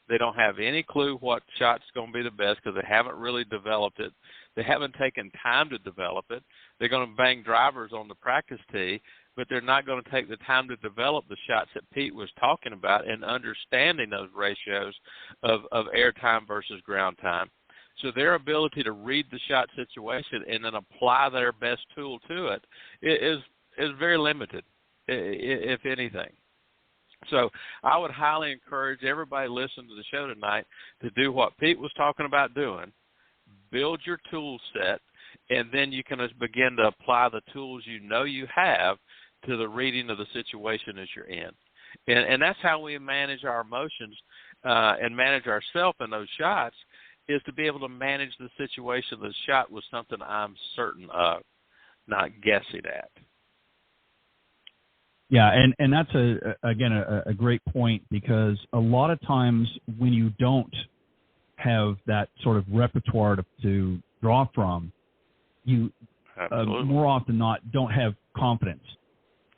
They don't have any clue what shot's going to be the best because they haven't really developed it. They haven't taken time to develop it. They're going to bang drivers on the practice tee, but they're not going to take the time to develop the shots that Pete was talking about and understanding those ratios of air time versus ground time. So their ability to read the shot situation and then apply their best tool to it is very limited, if anything. So I would highly encourage everybody listening to the show tonight to do what Pete was talking about doing. Build your tool set, and then you can begin to apply the tools you know you have to the reading of the situation as you're in. And that's how we manage our emotions and manage ourselves in those shots, is to be able to manage the situation. The shot was something I'm certain of, not guessing at. Yeah, and that's, a great point, because a lot of times when you don't have that sort of repertoire to draw from, you more often than not don't have confidence.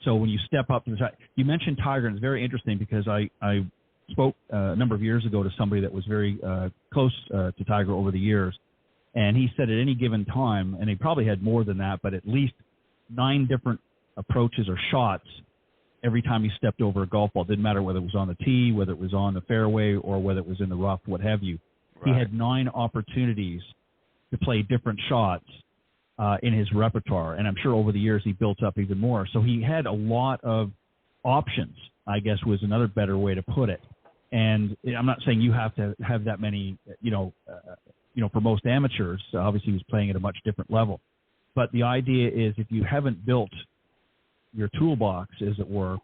So when you step up to the shot, you mentioned Tiger, and it's very interesting because I spoke a number of years ago to somebody that was very close to Tiger over the years, and he said at any given time, and he probably had more than that, but at least 9 different approaches or shots every time he stepped over a golf ball. It didn't matter whether it was on the tee, whether it was on the fairway, or whether it was in the rough, what have you. Right. He had 9 opportunities to play different shots in his repertoire, and I'm sure over the years he built up even more. So he had a lot of options, I guess was another better way to put it. And I'm not saying you have to have that many, for most amateurs. Obviously he was playing at a much different level. But the idea is, if you haven't built your toolbox, as it were,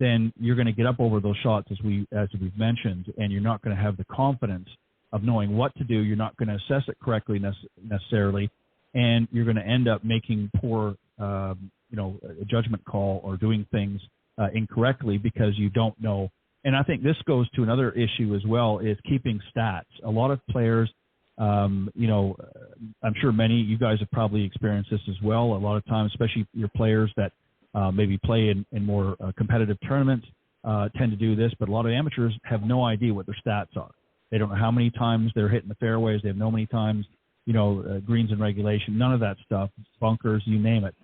then you're going to get up over those shots, as we've mentioned, and you're not going to have the confidence of knowing what to do. You're not going to assess it correctly necessarily, and you're going to end up making poor, a judgment call or doing things incorrectly because you don't know. And I think this goes to another issue as well, is keeping stats. A lot of players, I'm sure many, you guys have probably experienced this as well. A lot of times, especially your players that maybe play in more competitive tournaments tend to do this, but a lot of amateurs have no idea what their stats are. They don't know how many times they're hitting the fairways. They have no many times, greens in regulation, none of that stuff, bunkers, you name it.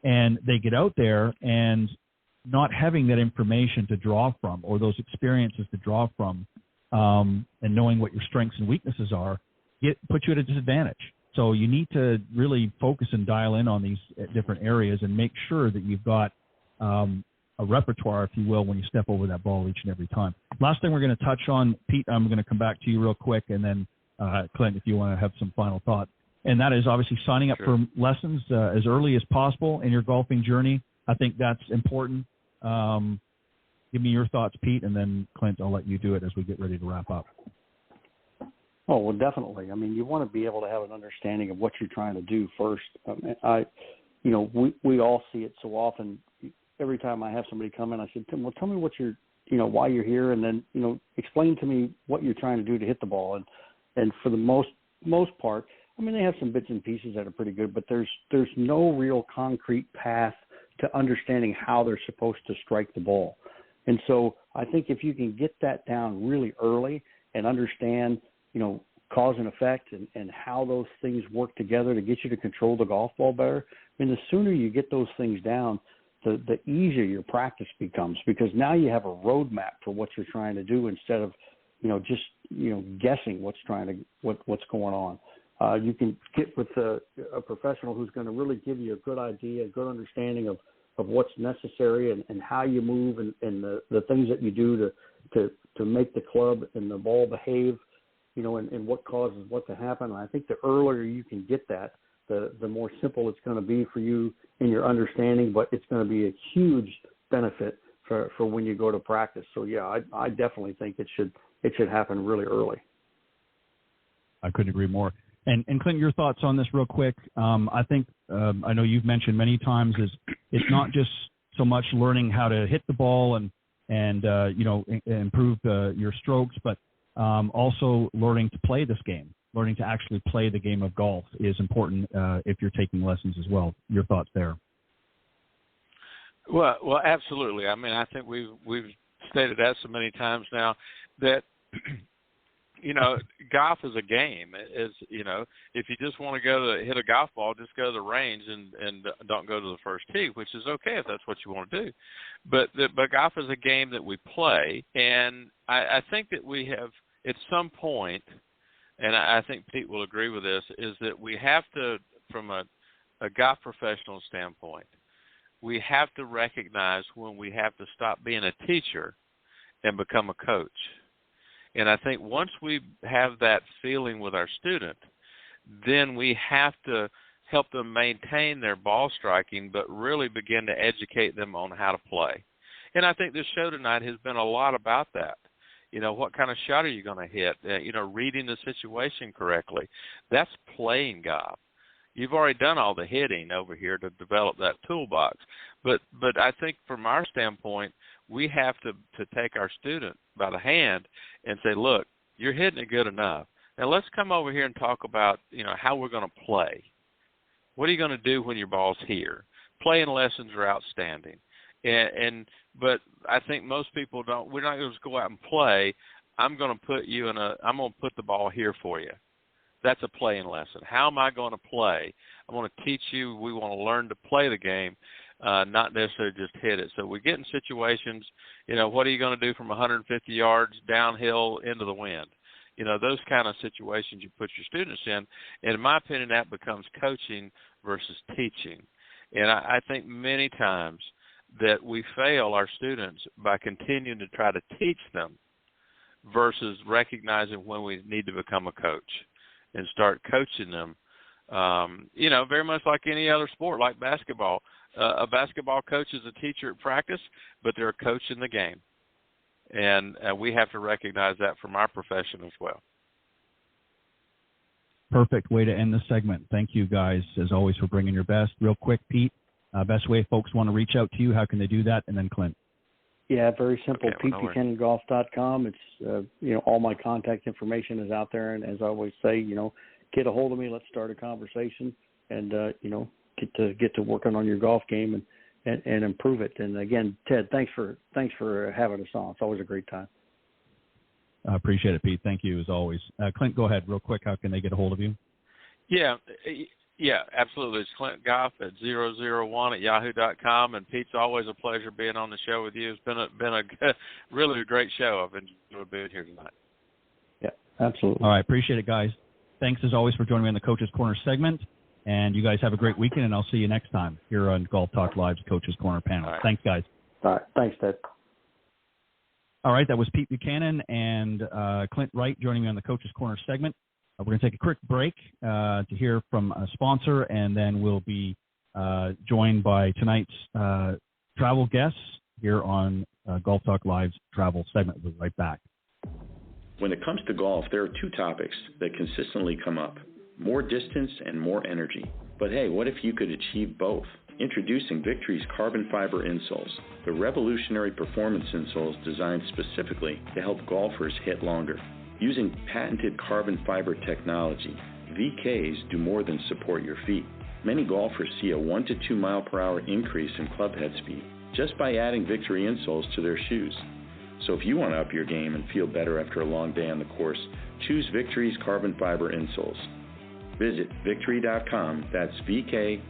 And they get out there, and not having that information to draw from, or those experiences to draw from, and knowing what your strengths and weaknesses are, puts you at a disadvantage. So you need to really focus and dial in on these different areas and make sure that you've got a repertoire, if you will, when you step over that ball each and every time. Last thing we're going to touch on, Pete, I'm going to come back to you real quick, and then Clint, if you want to have some final thought. And that is obviously signing up for lessons as early as possible in your golfing journey. I think that's important. Give me your thoughts, Pete, and then Clint, I'll let you do it as we get ready to wrap up. Oh, well, definitely. I mean, you want to be able to have an understanding of what you're trying to do first. We all see it so often. Every time I have somebody come in, I said, Tim, well, tell me what you're, why you're here, and then, explain to me what you're trying to do to hit the ball. And for the most part, I mean, they have some bits and pieces that are pretty good, but there's no real concrete path to understanding how they're supposed to strike the ball. And so I think if you can get that down really early and understand, cause and effect and how those things work together to get you to control the golf ball better, I mean, the sooner you get those things down, the easier your practice becomes, because now you have a roadmap for what you're trying to do instead of, just guessing what's going on. You can get with a professional who's going to really give you a good idea, a good understanding of what's necessary and how you move and the things that you do to make the club and the ball behave, and what causes what to happen. And I think the earlier you can get that, the more simple it's going to be for you in your understanding, but it's going to be a huge benefit for when you go to practice. So yeah, I definitely think it should happen really early. I couldn't agree more. And Clint, your thoughts on this real quick. I think I know you've mentioned many times is it's not just so much learning how to hit the ball and improve your strokes, but also learning to play this game. Learning to actually play the game of golf is important if you're taking lessons as well. Your thoughts there? Well, absolutely. I mean, I think we've stated that so many times now that golf is a game. If you just want to go to hit a golf ball, just go to the range and don't go to the first tee, which is okay if that's what you want to do. But golf is a game that we play, and I think that we have at some point, and I think Pete will agree with this, is that we have to, from a golf professional standpoint, we have to recognize when we have to stop being a teacher and become a coach. And I think once we have that feeling with our student, then we have to help them maintain their ball striking, but really begin to educate them on how to play. And I think this show tonight has been a lot about that. What kind of shot are you going to hit? Reading the situation correctly. That's playing golf. You've already done all the hitting over here to develop that toolbox. But I think from our standpoint, we have to take our student by the hand and say, look, you're hitting it good enough. Now let's come over here and talk about, how we're going to play. What are you going to do when your ball's here? Playing lessons are outstanding. But I think most people don't. We're not going to just go out and play. I'm going to put the ball here for you. That's a playing lesson. How am I going to play? I want to teach you. We want to learn to play the game, not necessarily just hit it. So we get in situations, what are you going to do from 150 yards downhill into the wind? Those kind of situations you put your students in. And in my opinion, that becomes coaching versus teaching. And I think many times that we fail our students by continuing to try to teach them versus recognizing when we need to become a coach and start coaching them, very much like any other sport, like basketball. A basketball coach is a teacher at practice, but they're a coach in the game. And we have to recognize that from our profession as well. Perfect way to end the segment. Thank you, guys, as always, for bringing your best. Real quick, Pete, best way if folks want to reach out to you, how can they do that? And then Clint. Yeah, very simple. PeteBuchananGolf.com. It's, all my contact information is out there. And as I always say, get a hold of me. Let's start a conversation and, get to working on your golf game and improve it. And again, Ted, thanks for having us on. It's always a great time. I appreciate it, Pete. Thank you as always. Clint, go ahead real quick. How can they get a hold of you? Yeah, absolutely. It's Clint Goff at 001@yahoo.com. And Pete's always a pleasure being on the show with you. It's been a really great show. I've enjoyed being here tonight. Yeah, absolutely. All right, appreciate it, guys. Thanks as always for joining me on the Coach's Corner segment. And you guys have a great weekend, and I'll see you next time here on Golf Talk Live's Coach's Corner panel. Right. Thanks, guys. All right, thanks, Ted. All right, that was Pete Buchanan and Clint Wright joining me on the Coach's Corner segment. We're going to take a quick break to hear from a sponsor, and then we'll be joined by tonight's travel guests here on Golf Talk Live's travel segment. We'll be right back. When it comes to golf, there are two topics that consistently come up: more distance and more energy. But hey, what if you could achieve both? Introducing Victory's carbon fiber insoles, the revolutionary performance insoles designed specifically to help golfers hit longer. Using patented carbon fiber technology, VKs do more than support your feet. Many golfers see a 1 to 2 mile per hour increase in club head speed. just by adding Victory insoles to their shoes. So if you want to up your game and feel better after a long day on the course, choose Victory's carbon fiber insoles. Visit Victory.com, that's VKTRY.com,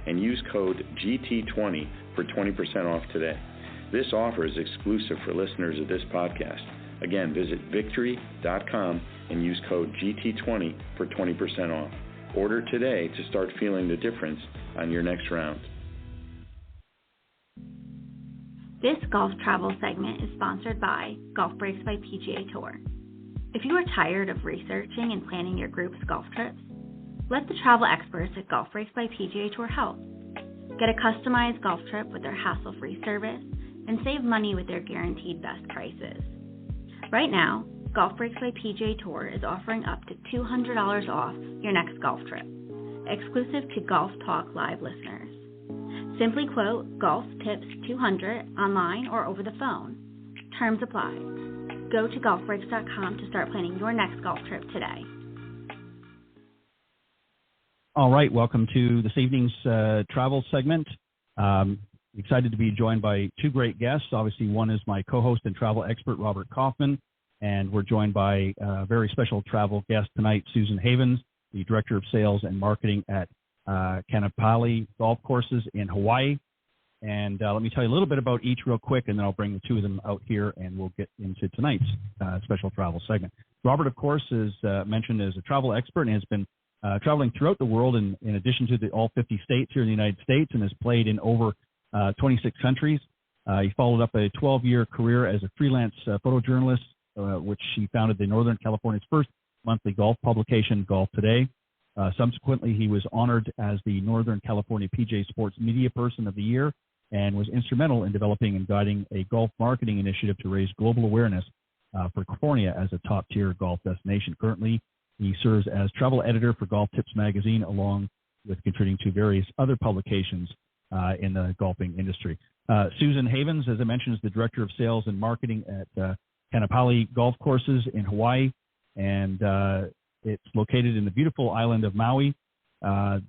and use code GT20 for 20% off today. This offer is exclusive for listeners of this podcast. Again, visit Victory.com and use code GT20 for 20% off. Order today to start feeling the difference on your next round. This golf travel segment is sponsored by Golf Breaks by PGA Tour. If you are tired of researching and planning your group's golf trips, let the travel experts at Golf Breaks by PGA Tour help. Get a customized golf trip with their hassle-free service and save money with their guaranteed best prices. Right now, Golf Breaks by PGA Tour is offering up to $200 off your next golf trip, exclusive to Golf Talk Live listeners. Simply quote Golf Tips 200 online or over the phone. Terms apply. Go to golfbreaks.com to start planning your next golf trip today. All right, welcome to this evening's travel segment. Excited to be joined by two great guests. Obviously, one is my co-host and travel expert, Robert Kaufman, and we're joined by a very special travel guest tonight, Susan Havens, the Director of Sales and Marketing at Kanapali Golf Courses in Hawaii. And let me tell you a little bit about each real quick, and then I'll bring the two of them out here, and we'll get into tonight's special travel segment. Robert, of course, is mentioned as a travel expert and has been traveling throughout the world in addition to all 50 states here in the United States, and has played in over 26 countries. He followed up a 12-year career as a freelance photojournalist, which he founded the Northern California's first monthly golf publication, Golf Today. Subsequently, he was honored as the Northern California PGA Sports Media Person of the Year and was instrumental in developing and guiding a golf marketing initiative to raise global awareness for California as a top-tier golf destination. Currently, he serves as travel editor for Golf Tips magazine, along with contributing to various other publications in the golfing industry. Susan Havens, as I mentioned, is the Director of Sales and Marketing at Kanapali Golf Courses in Hawaii, and it's located in the beautiful island of Maui.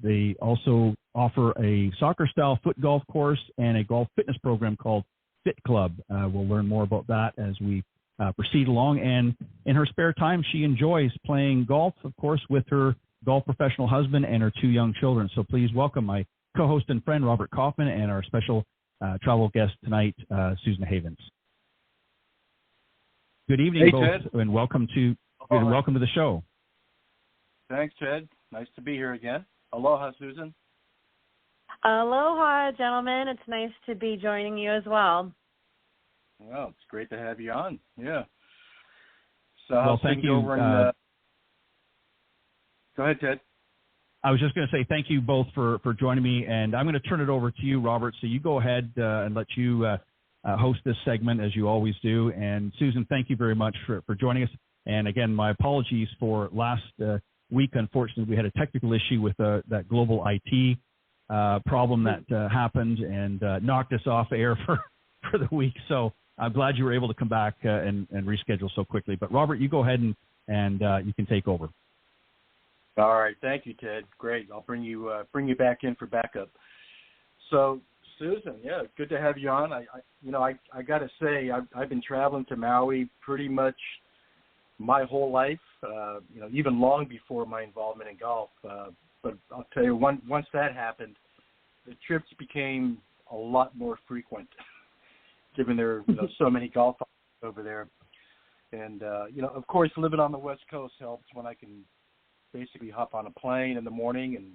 They also offer a soccer-style foot golf course and a golf fitness program called Fit Club. We'll learn more about that as we proceed along. And in her spare time, she enjoys playing golf, of course, with her golf professional husband and her two young children. So please welcome my co-host and friend, Robert Kaufman, and our special travel guest tonight, Susan Havens. Good evening, both, Ted. And welcome to the show. Thanks, Ted. Nice to be here again. Aloha, Susan. Aloha, gentlemen. It's nice to be joining you as well. Well, it's great to have you on. Yeah. So, well, thank you. Go ahead, Ted. I was just going to say thank you both for joining me, and I'm going to turn it over to you, Robert. So you go ahead and let you host this segment as you always do. And Susan, thank you very much for joining us. And again, my apologies for last week. Unfortunately, we had a technical issue with that global IT problem that happened and knocked us off air for the week. So I'm glad you were able to come back and reschedule so quickly. But Robert, you go ahead and you can take over. All right, thank you, Ted. Great. I'll bring you back in for backup. So, Susan, yeah, good to have you on. I got to say, I've been traveling to Maui pretty much my whole life. Even long before my involvement in golf. But I'll tell you, once that happened, the trips became a lot more frequent, given there are so many golf over there. And of course, living on the West Coast helps when I can basically hop on a plane in the morning and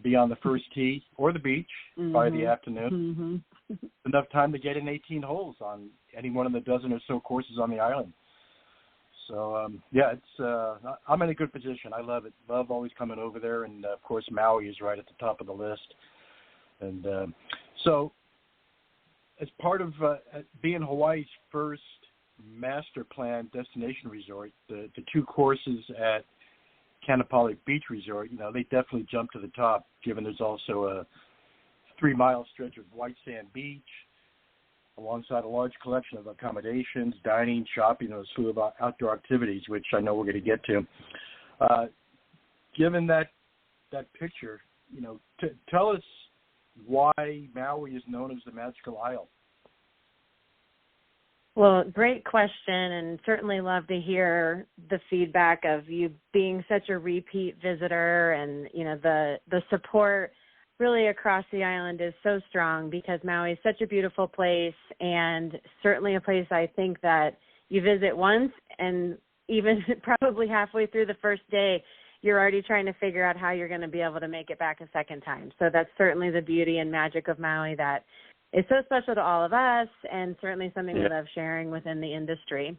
be on the first tee or the beach by the afternoon. Enough time to get in 18 holes on any one of the dozen or so courses on the island. So, I'm in a good position. I love it. Love always coming over there. And, of course, Maui is right at the top of the list. And so as part of being Hawaii's first master plan destination resort, the two courses at Kanapali Beach Resort, they definitely jump to the top, given there's also a 3-mile stretch of white sand beach, alongside a large collection of accommodations, dining, shopping, a slew of outdoor activities, which I know we're going to get to. Given that picture, tell us why Maui is known as the Magical Isle. Well, great question, and certainly love to hear the feedback of you being such a repeat visitor, and the support really across the island is so strong because Maui is such a beautiful place, and certainly a place I think that you visit once, and even probably halfway through the first day, you're already trying to figure out how you're going to be able to make it back a second time. So that's certainly the beauty and magic of Maui that is so special to all of us, and certainly something we love sharing within the industry.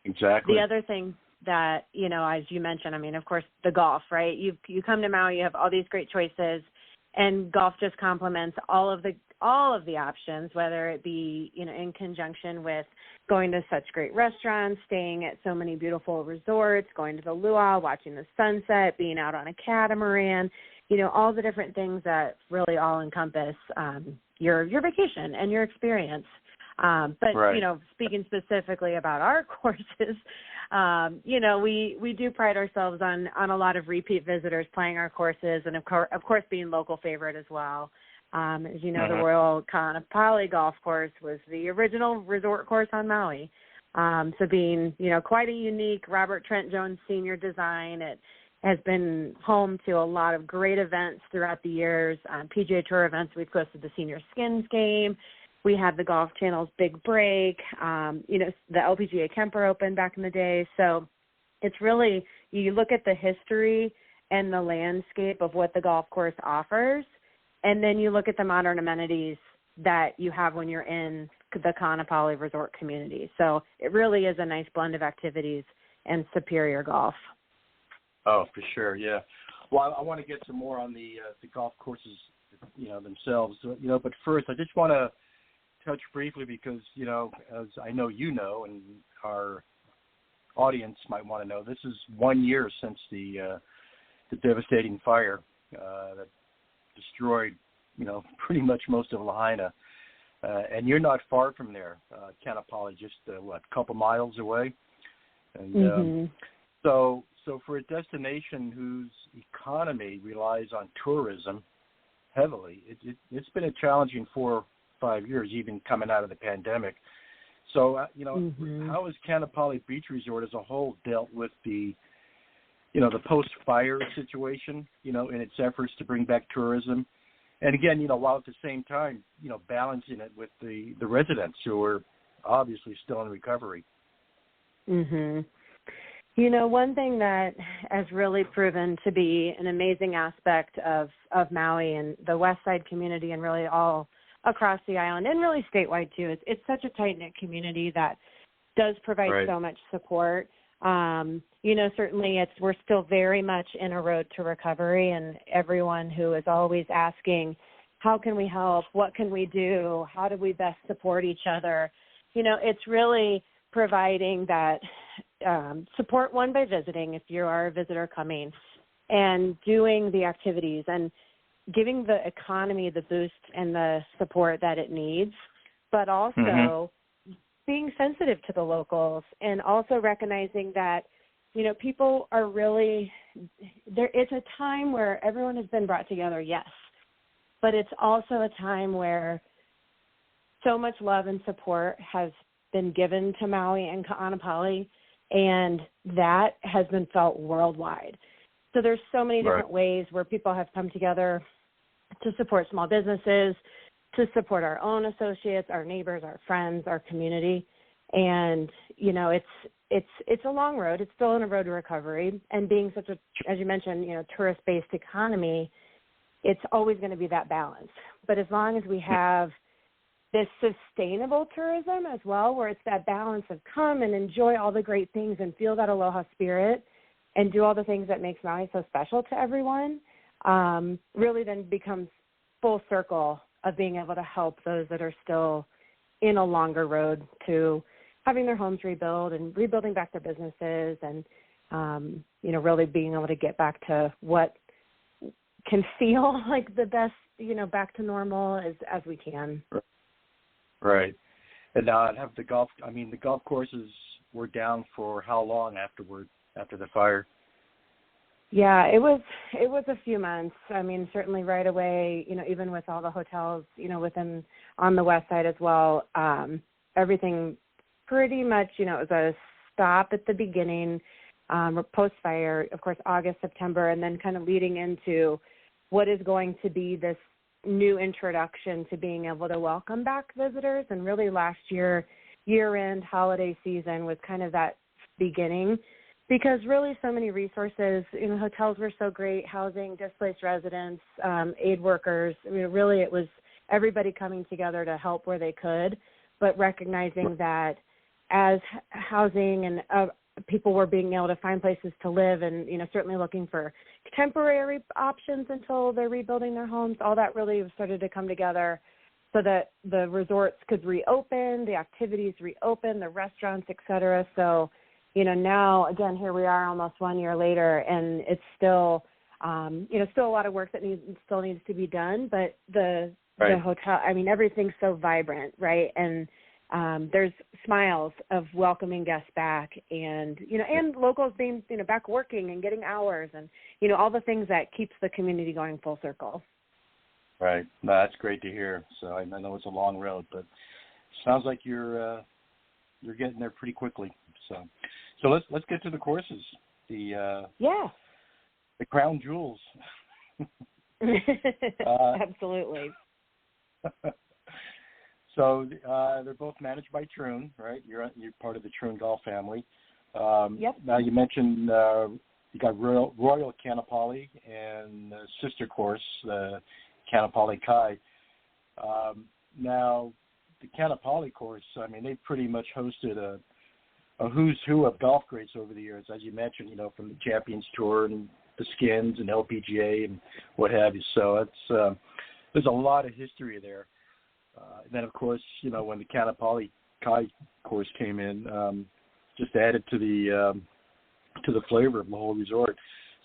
Exactly. The other thing that, as you mentioned, of course, the golf, right? You come to Maui, you have all these great choices, and golf just complements all of the options, whether it be, in conjunction with going to such great restaurants, staying at so many beautiful resorts, going to the luau, watching the sunset, being out on a catamaran, all the different things that really all encompass your vacation and your experience. But, right. Speaking specifically about our courses, we do pride ourselves on a lot of repeat visitors playing our courses, and of course being local favorite as well. As you know, the Royal Kaanapali Golf Course was the original resort course on Maui. So being, quite a unique Robert Trent Jones Sr. design, it has been home to a lot of great events throughout the years. PGA Tour events, we've hosted the Senior Skins Game. We had the Golf Channel's Big Break, the LPGA Kemper Open back in the day. So it's really, you look at the history and the landscape of what the golf course offers, and then you look at the modern amenities that you have when you're in the Kaanapali Resort community. So it really is a nice blend of activities and superior golf. Oh, for sure, yeah. Well, I want to get some more on the golf courses, themselves. But first, I just want to touch briefly because, as I know and our audience might want to know, this is 1 year since the devastating fire that destroyed, pretty much most of Lahaina. And you're not far from there, Kaanapali, just, a couple miles away. And So for a destination whose economy relies on tourism heavily, it's been a challenging 4 or 5 years, even coming out of the pandemic. So, how has Kaanapali Beach Resort as a whole dealt with the post-fire situation, in its efforts to bring back tourism? And again, while at the same time, balancing it with the residents who are obviously still in recovery. One thing that has really proven to be an amazing aspect of Maui and the West Side community, and really all across the island, and really statewide too, it's such a tight-knit community that does provide so much support. Certainly we're still very much in a road to recovery, and everyone who is always asking, how can we help? What can we do? How do we best support each other? It's really providing that support, one, by visiting if you are a visitor coming, and doing the activities and giving the economy the boost and the support that it needs, but also being sensitive to the locals, and also recognizing that, people are really there. It's a time where everyone has been brought together, yes, but it's also a time where so much love and support has been given to Maui and Kaanapali, and that has been felt worldwide. So there's so many different ways where people have come together to support small businesses, to support our own associates, our neighbors, our friends, our community. And, it's a long road. It's still on a road to recovery. And being such a, as you mentioned, tourist-based economy, it's always going to be that balance. But as long as we have this sustainable tourism as well, where it's that balance of come and enjoy all the great things and feel that aloha spirit and do all the things that makes Maui so special to everyone, really then becomes full circle of being able to help those that are still in a longer road to having their homes rebuilt and rebuilding back their businesses, and, really being able to get back to what can feel like the best, back to normal as we can. Right. And have the golf courses were down for how long after the fire? Yeah, it was a few months. I mean, certainly right away, even with all the hotels, within on the west side as well, everything pretty much, it was a stop at the beginning, post-fire, of course, August, September, and then kind of leading into what is going to be this new introduction to being able to welcome back visitors. And really last year-end holiday season was kind of that beginning, because really so many resources, hotels were so great, housing, displaced residents, aid workers. I mean, really it was everybody coming together to help where they could, but recognizing that as housing and people were being able to find places to live and, certainly looking for temporary options until they're rebuilding their homes, all that really started to come together so that the resorts could reopen, the activities reopen, the restaurants, et cetera. So, now, again, here we are almost 1 year later, and it's still, still a lot of work that still needs to be done, but the hotel, I mean, everything's so vibrant, right? And there's smiles of welcoming guests back and, and locals being, back working and getting hours and, all the things that keeps the community going full circle. Right. No, that's great to hear. So I know it's a long road, but sounds like you're getting there pretty quickly. So let's get to the courses. The crown jewels. Absolutely. So they're both managed by Troon, right? You're part of the Troon Golf family. Yep. Now you mentioned you got Royal Kanapali and sister course, the Kanapali Kai. Now the Kanapali course, I mean, they pretty much hosted a who's who of golf greats over the years, as you mentioned, from the Champions Tour and the Skins and LPGA and what have you. So it's there's a lot of history there. And then, of course, when the Kanapali Kai course came in, just added to the flavor of the whole resort.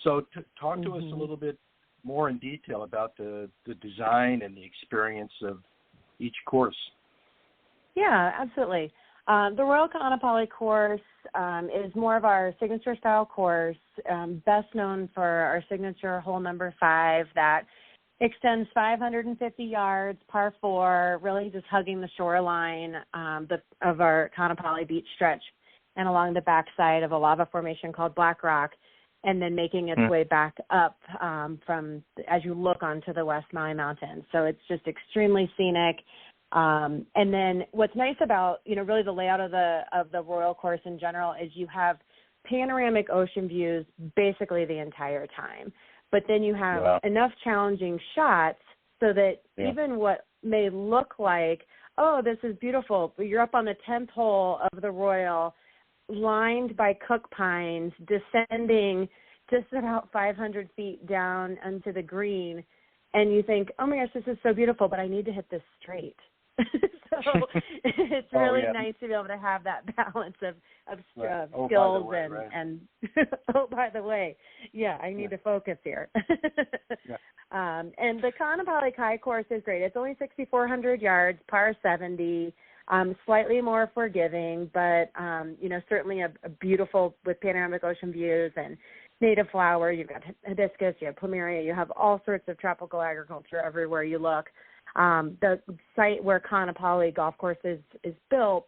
So talk to us a little bit more in detail about the design and the experience of each course. Yeah, absolutely. The Royal Kanapali course is more of our signature style course, best known for our signature hole number 5 that extends 550 yards, par 4, really just hugging the shoreline of our Kanapali beach stretch and along the backside of a lava formation called Black Rock, and then making its way back up from as you look onto the West Maui Mountains. So it's just extremely scenic. And then what's nice about, really the layout of the Royal course in general is you have panoramic ocean views basically the entire time. But then you have enough challenging shots so that even what may look like, oh, this is beautiful, but you're up on the 10th hole of the Royal, lined by cook pines, descending just about 500 feet down onto the green, and you think, oh my gosh, this is so beautiful, but I need to hit this straight. So it's really nice to be able to have that balance of skills and oh, by the way, I need to focus here. And the Kanapali Kai course is great. It's only 6,400 yards, par 70, slightly more forgiving, but certainly a beautiful with panoramic ocean views and native flower. You've got hibiscus, you have plumeria, you have all sorts of tropical agriculture everywhere you look. The site where Kanapali Golf Course is built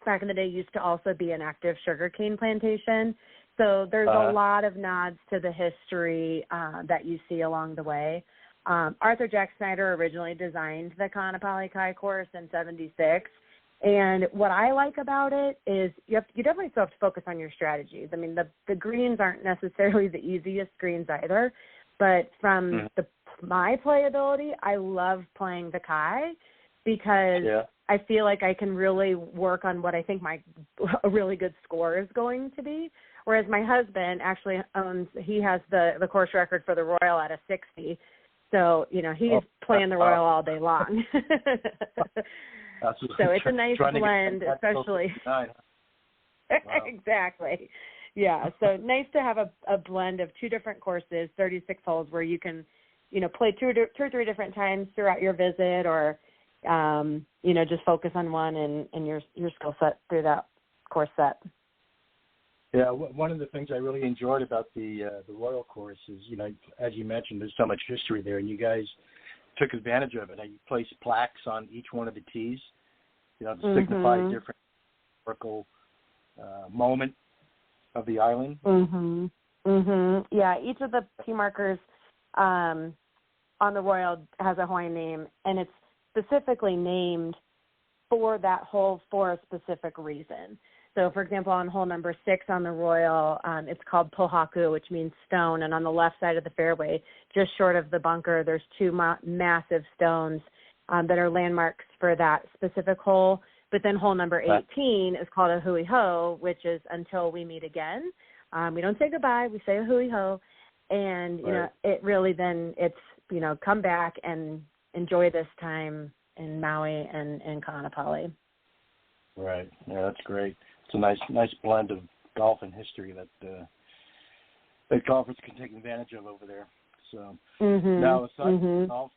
back in the day used to also be an active sugarcane plantation. So there's a lot of nods to the history that you see along the way. Arthur Jack Snyder originally designed the Kanapali Kai course in '76. And what I like about it is you definitely still have to focus on your strategies. I mean, the greens aren't necessarily the easiest greens either, but from my playability, I love playing the Kai because I feel like I can really work on what I think a really good score is going to be. Whereas my husband actually he has the course record for the Royal at a 60. So, he's playing the Royal all day long. So it's a nice blend, especially. Wow. Exactly. Yeah. So nice to have a blend of 2 different courses, 36 holes where you can, play 2 or 3 different times throughout your visit or, just focus on one and your skill set through that course set. Yeah, one of the things I really enjoyed about the Royal course is, as you mentioned, there's so much history there, and you guys took advantage of it. You placed plaques on each one of the tees, to signify different historical moment of the island. Yeah, each of the tee markers on the Royal has a Hawaiian name, and it's specifically named for a specific reason. So, for example, on hole number 6 on the Royal, it's called Pohaku, which means stone. And on the left side of the fairway, just short of the bunker, there's 2 massive stones that are landmarks for that specific hole. But then hole number 18 is called a hui ho, which is until we meet again. We don't say goodbye, we say a hui ho. And, it really then it's, come back and enjoy this time in Maui and Kaanapali. Right. Yeah, that's great. It's a nice blend of golf and history that golfers can take advantage of over there. So now, aside from golf,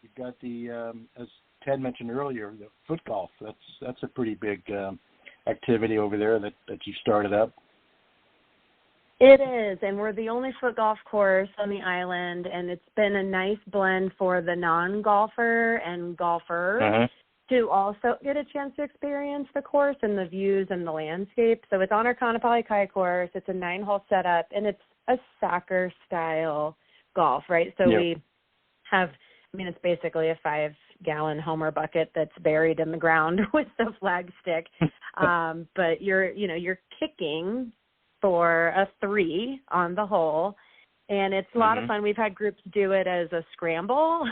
you've got the as Ted mentioned earlier, the foot golf. That's a pretty big activity over there that you started up. It is, and we're the only foot golf course on the island, and it's been a nice blend for the non-golfer and golfers to also get a chance to experience the course and the views and the landscape. So it's on our Kaanapali Kai course. It's a 9-hole setup, and it's a soccer-style golf, right? So we have, it's basically a 5-gallon Homer bucket that's buried in the ground with the flag stick, but you're kicking for a 3 on the hole, and it's a lot of fun. We've had groups do it as a scramble.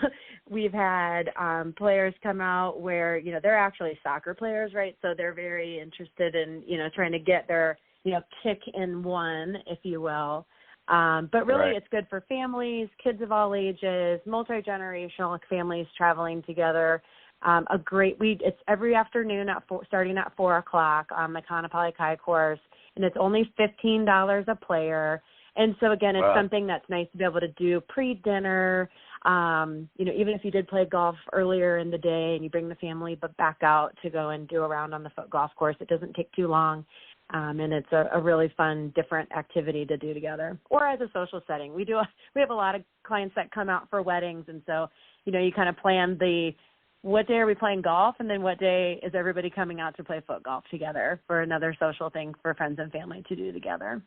We've had players come out where, they're actually soccer players, right? So they're very interested in, trying to get their, kick in one, if you will. But really it's good for families, kids of all ages, multi-generational families traveling together. It's every afternoon starting at 4:00 on the Kaanapali Kai course, and it's only $15 a player. And so, again, it's something that's nice to be able to do pre-dinner. Even if you did play golf earlier in the day and you bring the family back out to go and do a round on the foot golf course, it doesn't take too long. And it's a really fun, different activity to do together. Or as a social setting. We have a lot of clients that come out for weddings, and so, you kind of plan what day are we playing golf, and then what day is everybody coming out to play foot golf together for another social thing for friends and family to do together.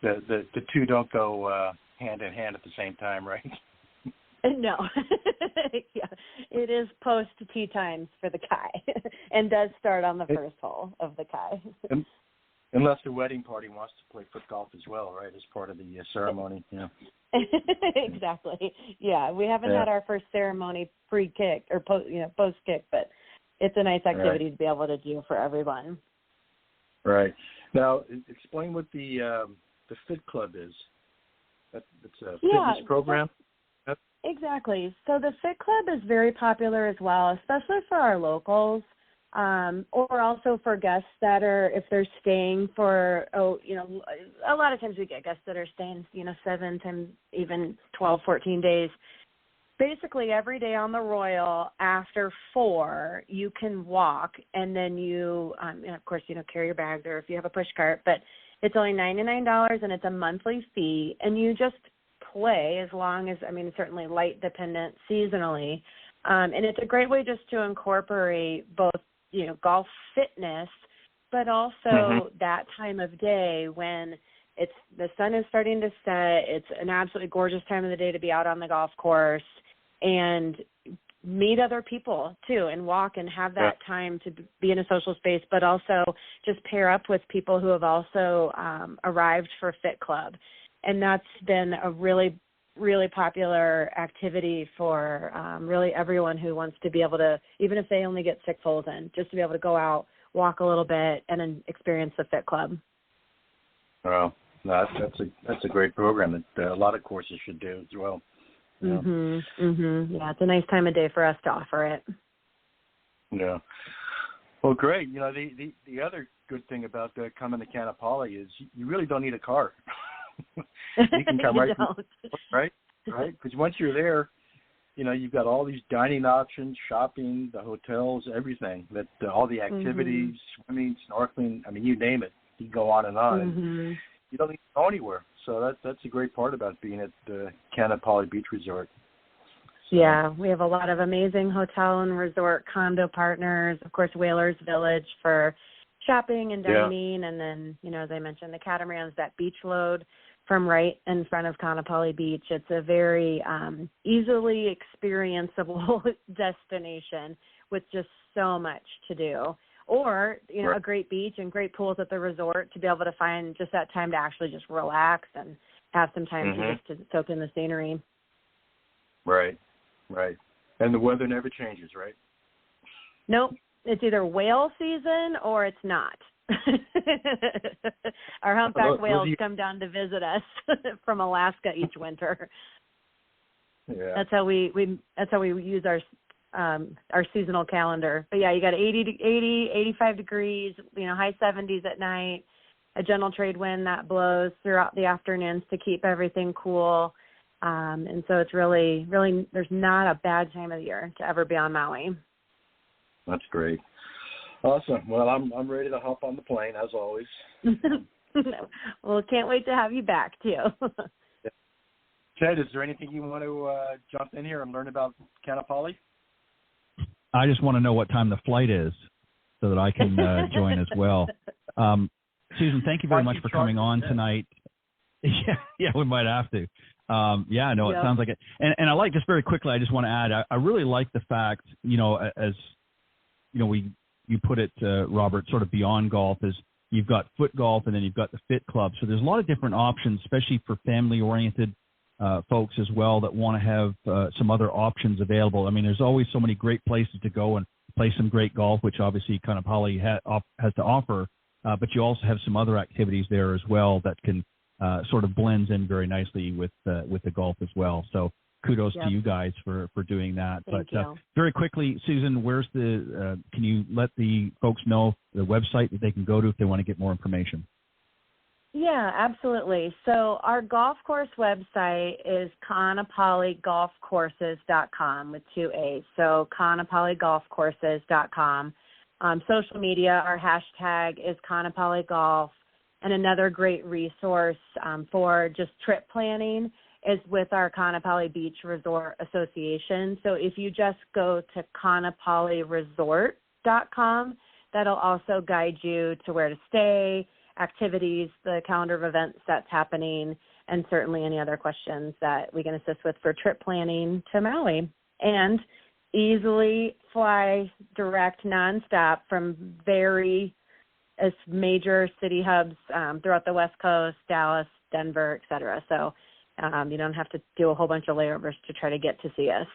The two don't go hand in hand at the same time, right? No. Yeah, it is post tee times for the Kai and does start on the first hole of the Kai. Unless the wedding party wants to play foot golf as well, right, as part of the ceremony. Yeah. Exactly. Yeah, we haven't had our first ceremony pre-kick or post-kick, but it's a nice activity to be able to do for everyone. Right. Now, explain what the Fit Club is. It's a fitness program? Exactly. So the Fit Club is very popular as well, especially for our locals, or also for guests that are, if they're staying for, a lot of times we get guests that are staying, 7 to even 12, 14 days. Basically, every day on the Royal after 4, you can walk, and then you, of course, carry your bags or if you have a push cart, but it's only $99, and it's a monthly fee, and you just play as long as, certainly light dependent seasonally. And it's a great way just to incorporate both, golf fitness, but also that time of day when the sun is starting to set. It's an absolutely gorgeous time of the day to be out on the golf course and meet other people too, and walk and have that time to be in a social space, but also just pair up with people who have also arrived for Fit Club. And that's been a really, really popular activity for really everyone who wants to be able to, even if they only get 6 holes in, just to be able to go out, walk a little bit, and then experience the Fit Club. Well, that's a great program that a lot of courses should do as well. Yeah, it's a nice time of day for us to offer it. Yeah. Well, great. The other good thing about coming to Kaanapali is you really don't need a car. You can come right? Because once you're there, you've got all these dining options, shopping, the hotels, everything. All the activities, swimming, snorkeling. You name it. You go on and on. Mm-hmm. And you don't need to go anywhere. So that's a great part about being at the Kanapali Beach Resort. So. Yeah, we have a lot of amazing hotel and resort condo partners. Of course, Whalers Village for shopping and dining, and then, as I mentioned, the Catamarans, that beach load from right in front of Kanapali Beach. It's a very easily experienceable destination with just so much to do. Or, a great beach and great pools at the resort to be able to find just that time to actually just relax and have some time to soak in the scenery. Right. And the weather never changes, right? Nope. It's either whale season or it's not. Our humpback whales come down to visit us from Alaska each winter. Yeah. That's how we use our seasonal calendar. But yeah, you got 85 degrees, high 70s at night, a gentle trade wind that blows throughout the afternoons to keep everything cool. And so it's really, there's not a bad time of the year to ever be on Maui. That's great. Awesome. Well, I'm ready to hop on the plane, as always. Well, can't wait to have you back, too. Ted, is there anything you want to jump in here and learn about Kanapali? I just want to know what time the flight is so that I can join as well. Susan, thank you very much for coming on tonight. Yeah, we might have to. It sounds like it. And I like, just very quickly, I just want to add, I really like the fact, as you put it, Robert, sort of beyond golf, is you've got foot golf and then you've got the fit club. So there's a lot of different options, especially for family-oriented folks as well that want to have some other options available. I mean, there's always so many great places to go and play some great golf, which obviously Kanapali has to offer, but you also have some other activities there as well that can sort of blends in very nicely with the golf as well. So kudos to you guys for doing that. Thank you. Very quickly, Susan, where's can you let the folks know the website that they can go to if they want to get more information? Yeah, absolutely. So our golf course website is KanaPaliGolfCourses.com with 2 A's. So KanaPaliGolfCourses.com. Social media, our hashtag is KanaPaliGolf. And another great resource for just trip planning is with our Kanapali Beach Resort Association. So if you just go to KanaPaliResort.com, that'll also guide you to where to stay, activities, the calendar of events that's happening, and certainly any other questions that we can assist with for trip planning to Maui. And easily fly direct nonstop from as major city hubs throughout the West Coast, Dallas, Denver, et cetera. So you don't have to do a whole bunch of layovers to try to get to see us.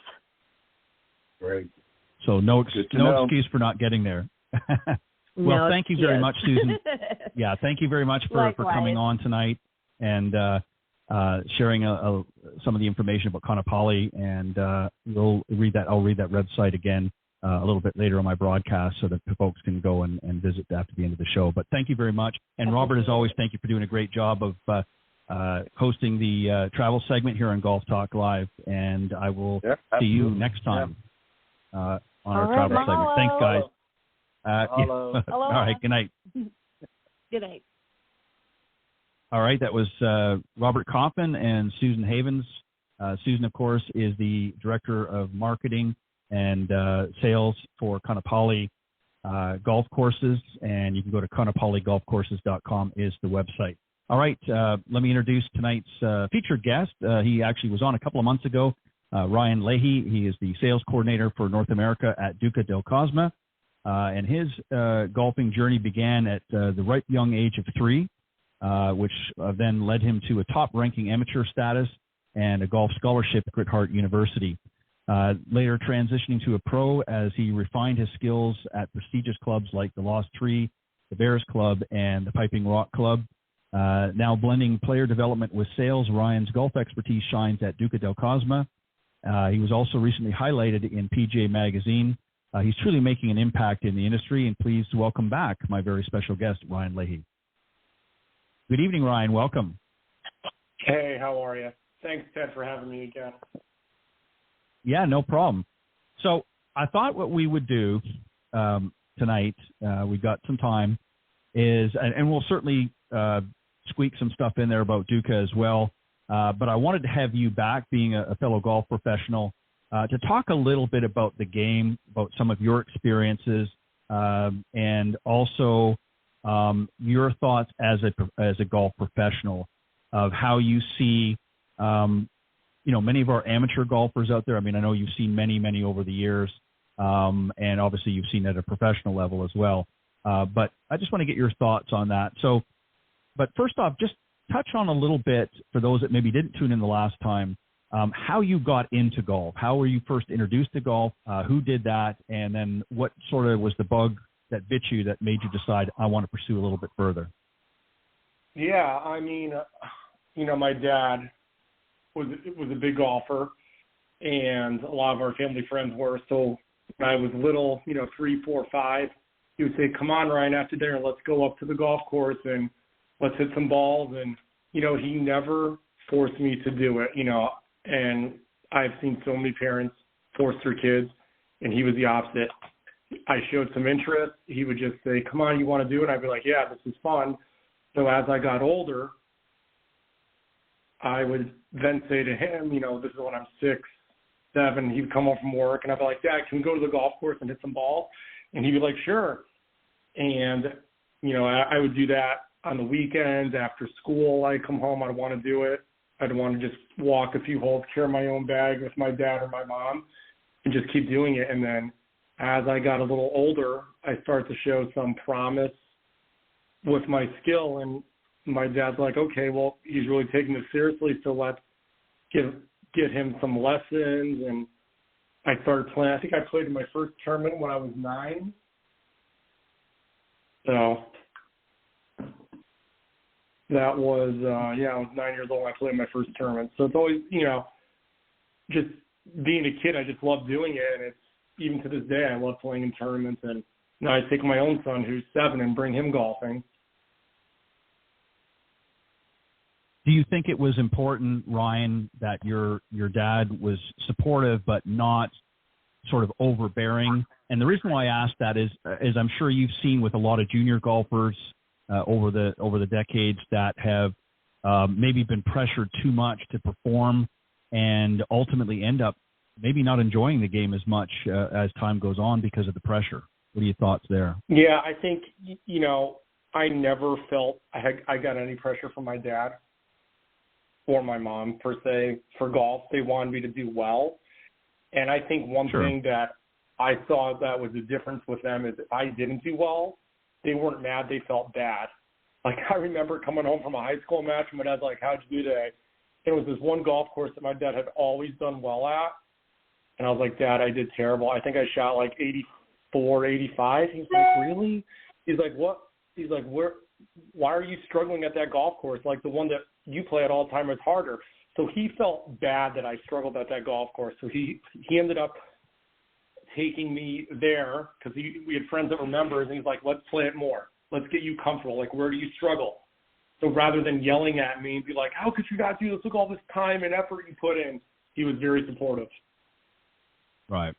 Great. So no excuse for not getting there. Well, thank you very much, Susan. Yeah, thank you very much for coming on tonight and sharing some of the information about Kanapali. And I'll read that website again a little bit later on my broadcast so that folks can go and visit after the end of the show. But thank you very much. And Robert, as always, thank you for doing a great job of hosting the travel segment here on Golf Talk Live. And I will see you next time on our travel segment. Thanks, guys. Hello. All right, good night. Good night. All right, that was Robert Kaufman and Susan Havens. Susan, of course, is the Director of Marketing and Sales for Kanapali Golf Courses, and you can go to KanaPaliGolfCourses.com is the website. All right, let me introduce tonight's featured guest. He actually was on a couple of months ago, Ryan Leahey. He is the Sales Coordinator for North America at Duca del Cosma, and his golfing journey began at the ripe young age of 3, which then led him to a top-ranking amateur status and a golf scholarship at Grit Hart University. Later transitioning to a pro as he refined his skills at prestigious clubs like the Lost Tree, the Bears Club, and the Piping Rock Club. Now blending player development with sales, Ryan's golf expertise shines at Duca del Cosma. He was also recently highlighted in PGA Magazine. He's truly making an impact in the industry, and please welcome back my very special guest, Ryan Leahey. Good evening, Ryan. Welcome. Hey, how are you? Thanks, Ted, for having me again. Yeah, no problem. So I thought what we would do tonight, we've got some time, is, and we'll certainly squeak some stuff in there about Duca as well. But I wanted to have you back, being a fellow golf professional, to talk a little bit about the game, about some of your experiences, and also your thoughts as a golf professional of how you see, many of our amateur golfers out there. I mean, I know you've seen many over the years, and obviously you've seen at a professional level as well. But I just want to get your thoughts on that. So, but first off, just touch on a little bit, for those that maybe didn't tune in the last time, how you got into golf. How were you first introduced to golf? Who did that? And then what sort of was the bug that bit you that made you decide, I want to pursue a little bit further? Yeah, I mean, my dad was a big golfer, and a lot of our family friends were. So when I was little, 3, 4, 5, he would say, come on, Ryan, after dinner, let's go up to the golf course and let's hit some balls. And, he never forced me to do it, and I've seen so many parents force their kids, and he was the opposite. I showed some interest. He would just say, come on, you want to do it? I'd be like, yeah, this is fun. So as I got older, I would then say to him, this is when I'm 6, 7, he'd come home from work, and I'd be like, Dad, can we go to the golf course and hit some balls? And he'd be like, sure. And, I would do that on the weekends after school. I'd come home, I'd want to do it. I'd want to just walk a few holes, carry my own bag with my dad or my mom, and just keep doing it. And then as I got a little older, I started to show some promise with my skill, and my dad's like, okay, well, he's really taking this seriously, so let's get him some lessons. And I started playing. I think I played in my first tournament when I was 9. So that was, I was 9 years old when I played my first tournament. So it's always, just being a kid, I just love doing it. And it's, even to this day, I love playing in tournaments. And now I take my own son, who's 7, and bring him golfing. Do you think it was important, Ryan, that your dad was supportive but not sort of overbearing? And the reason why I asked that is I'm sure you've seen with a lot of junior golfers over the decades that have maybe been pressured too much to perform and ultimately end up maybe not enjoying the game as much as time goes on because of the pressure. What are your thoughts there? Yeah, I think, I never felt I got any pressure from my dad or my mom, per se, for golf. They wanted me to do well. And I think one thing that I saw that was the difference with them is if I didn't do well, they weren't mad, they felt bad. Like, I remember coming home from a high school match, and my dad's like, how'd you do today? It was this one golf course that my dad had always done well at. And I was like, Dad, I did terrible. I think I shot like 84, 85. He's like, really? He's like, what? He's like, why are you struggling at that golf course? Like, the one that you play at all the time is harder. So he felt bad that I struggled at that golf course. So he ended up taking me there because we had friends that were members, and he's like, let's play it more. Let's get you comfortable. Like, where do you struggle? So rather than yelling at me and be like, how could you not do this? Look all this time and effort you put in. He was very supportive. Right.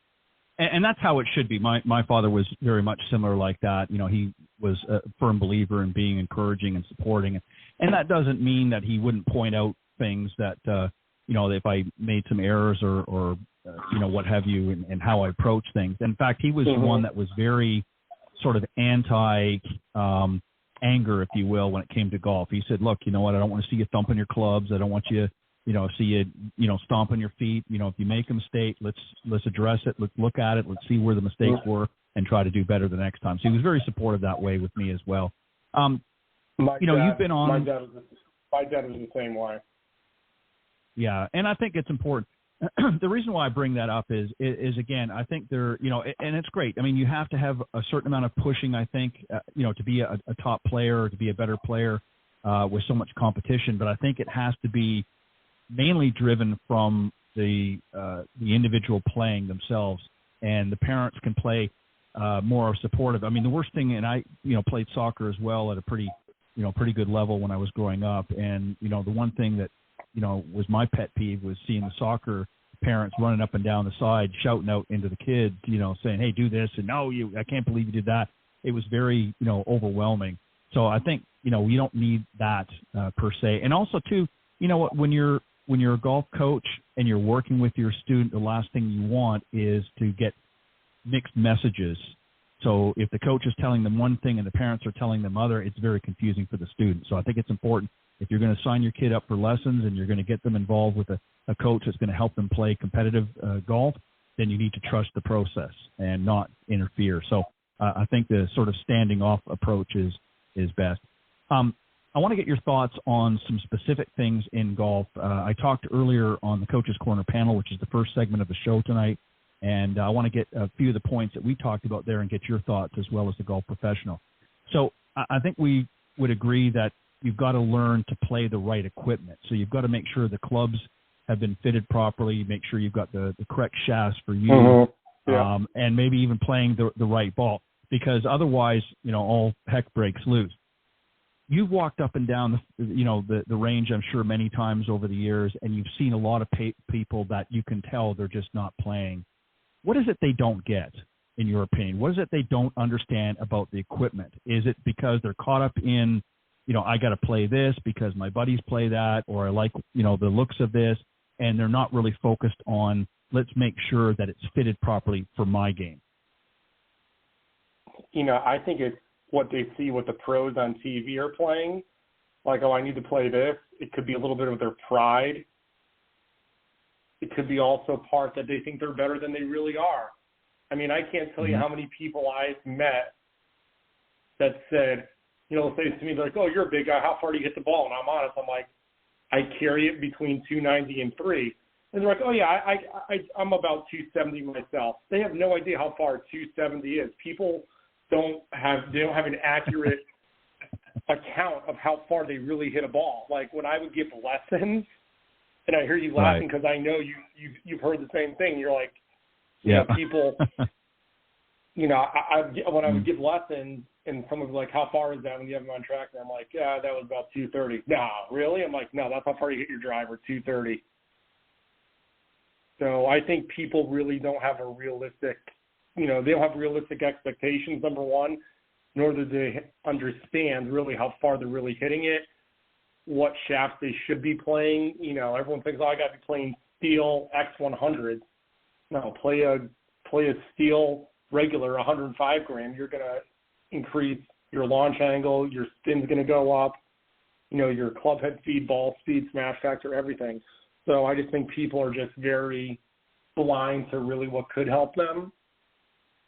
And that's how it should be. My father was very much similar like that. He was a firm believer in being encouraging and supporting. And that doesn't mean that he wouldn't point out things that, if I made some errors or what have you, and how I approach things. In fact, he was one that was very sort of anti-anger, if you will, when it came to golf. He said, look, you know what, I don't want to see you thumping your clubs. I don't want you see you, stomping your feet. If you make a mistake, let's address it. Let's look at it. Let's see where the mistakes were and try to do better the next time. So he was very supportive that way with me as well. You've been on. My dad was the same way. Yeah, and I think it's important. The reason why I bring that up is again, I think and it's great. I mean, you have to have a certain amount of pushing, I think, to be a top player or to be a better player with so much competition. But I think it has to be mainly driven from the individual playing themselves, and the parents can play more supportive. I mean, the worst thing, and I played soccer as well at a pretty good level when I was growing up, and the one thing that was my pet peeve was seeing the soccer parents running up and down the side, shouting out into the kids, saying, hey, do this, and no, I can't believe you did that. It was very, overwhelming. So I think, you don't need that per se. And also, too, you know what, when you're a golf coach and you're working with your student, the last thing you want is to get mixed messages. So if the coach is telling them one thing and the parents are telling them other, it's very confusing for the student. So I think it's important, if you're going to sign your kid up for lessons and you're going to get them involved with a coach that's going to help them play competitive golf, then you need to trust the process and not interfere. So I think the sort of standing off approach is best. I want to get your thoughts on some specific things in golf. I talked earlier on the Coach's Corner panel, which is the first segment of the show tonight, and I want to get a few of the points that we talked about there and get your thoughts as well as the golf professional. So I think we would agree that you've got to learn to play the right equipment. So you've got to make sure the clubs have been fitted properly, make sure you've got the correct shafts for you, Mm-hmm. Yeah. And maybe even playing the right ball, because otherwise, all heck breaks loose. You've walked up and down the range, I'm sure, many times over the years, and you've seen a lot of people that you can tell they're just not playing. What is it they don't get, in your opinion? What is it they don't understand about the equipment? Is it because they're caught up in, I got to play this because my buddies play that, or I like, the looks of this, and they're not really focused on, let's make sure that it's fitted properly for my game? I think it's what they see what the pros on TV are playing. Like, I need to play this. It could be a little bit of their pride. It could be also part that they think they're better than they really are. I mean, I can't tell you how many people I've met that said, say to me, they're like, oh, you're a big guy. How far do you hit the ball? And I'm honest. I'm like, I carry it between 290 and 3. And they're like, oh, yeah, I'm about 270 myself. They have no idea how far 270 is. People don't have an accurate account of how far they really hit a ball. Like, when I would give lessons, and I hear you laughing because I know you've heard the same thing. You're like, people, when I would give lessons and someone would be like, how far is that when you have them on track? And I'm like, yeah, that was about 230. No, really? I'm like, no, that's how far you hit your driver, 230. So I think people really don't have a realistic, they don't have realistic expectations, number one, nor do they understand really how far they're really hitting it, what shafts they should be playing. Everyone thinks, I got to be playing steel X100. No, play a steel regular 105 gram. You're going to increase your launch angle, your spin's going to go up, your club head speed, ball speed, smash factor, everything. So I just think people are just very blind to really what could help them.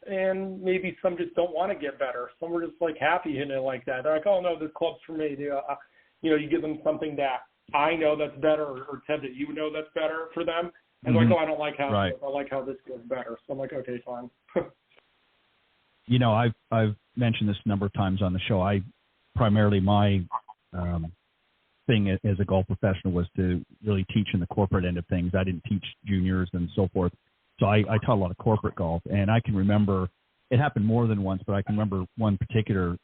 And maybe some just don't want to get better. Some are just like happy hitting it like that. They're like, oh no, this club's for me. You give them something that I know that's better, or Ted, that you know that's better for them. And they're like, oh, I don't like how I like how this goes better. So I'm like, okay, fine. I've mentioned this a number of times on the show. I primarily my thing as a golf professional was to really teach in the corporate end of things. I didn't teach juniors and so forth. So I taught a lot of corporate golf, and I can remember, it happened more than once, but I can remember one particular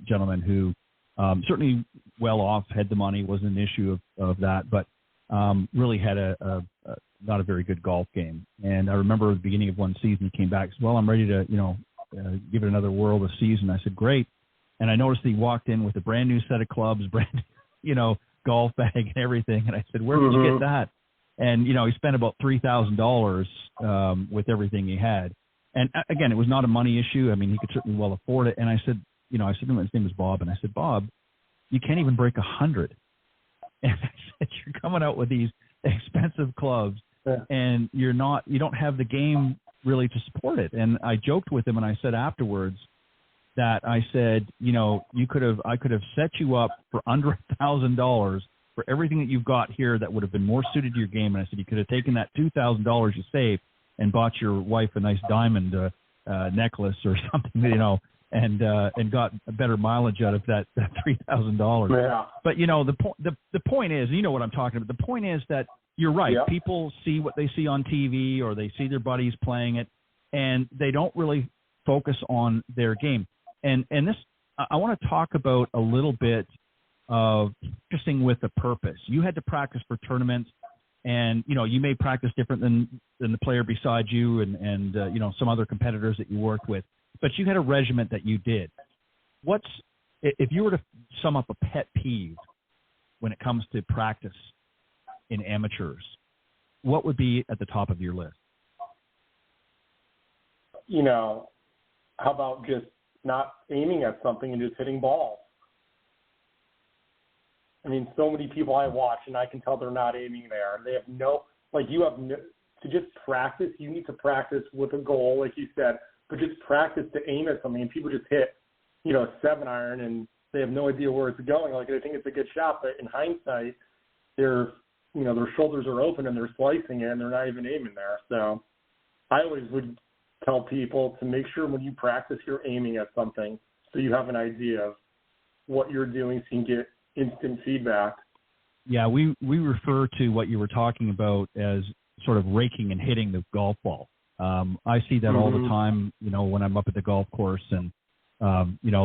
gentleman who certainly well off, had the money, wasn't an issue of that, but really had a not a very good golf game. And I remember at the beginning of one season, he came back and said, well, I'm ready to, give it another whirl this season. I said, great. And I noticed he walked in with a brand new set of clubs, brand new, golf bag and everything. And I said, where did you get that? And, he spent about $3,000 with everything he had. And again, it was not a money issue. I mean, he could certainly well afford it. And I said, I said to him, his name was Bob. And I said, Bob, you can't even break 100. And I said, you're coming out with these expensive clubs and you don't have the game really to support it. And I joked with him and I said afterwards that I said, I could have set you up for under $1,000 for everything that you've got here that would have been more suited to your game. And I said, you could have taken that $2,000 you saved and bought your wife a nice diamond necklace or something, and got a better mileage out of that $3,000. Yeah. But the point is, what I'm talking about. The point is that you're right. Yep. People see what they see on TV, or they see their buddies playing it, and they don't really focus on their game. And this, I want to talk about a little bit of practicing with a purpose. You had to practice for tournaments, and you may practice different than the player beside you, and some other competitors that you worked with. But you had a regiment that you did. What's if you were to sum up a pet peeve when it comes to practice in amateurs, what would be at the top of your list? You know, how about just not aiming at something and just hitting balls? I mean, so many people I watch, and I can tell they're not aiming there. They have to just practice. You need to practice with a goal, like you said, but just practice to aim at something. And people just hit, a 7-iron, and they have no idea where it's going. Like, they think it's a good shot, but in hindsight, their shoulders are open and they're slicing it, and they're not even aiming there. So I always would tell people to make sure when you practice, you're aiming at something so you have an idea of what you're doing so you can get instant feedback. Yeah, we refer to what you were talking about as sort of raking and hitting the golf ball. I see that all the time, when I'm up at the golf course, and,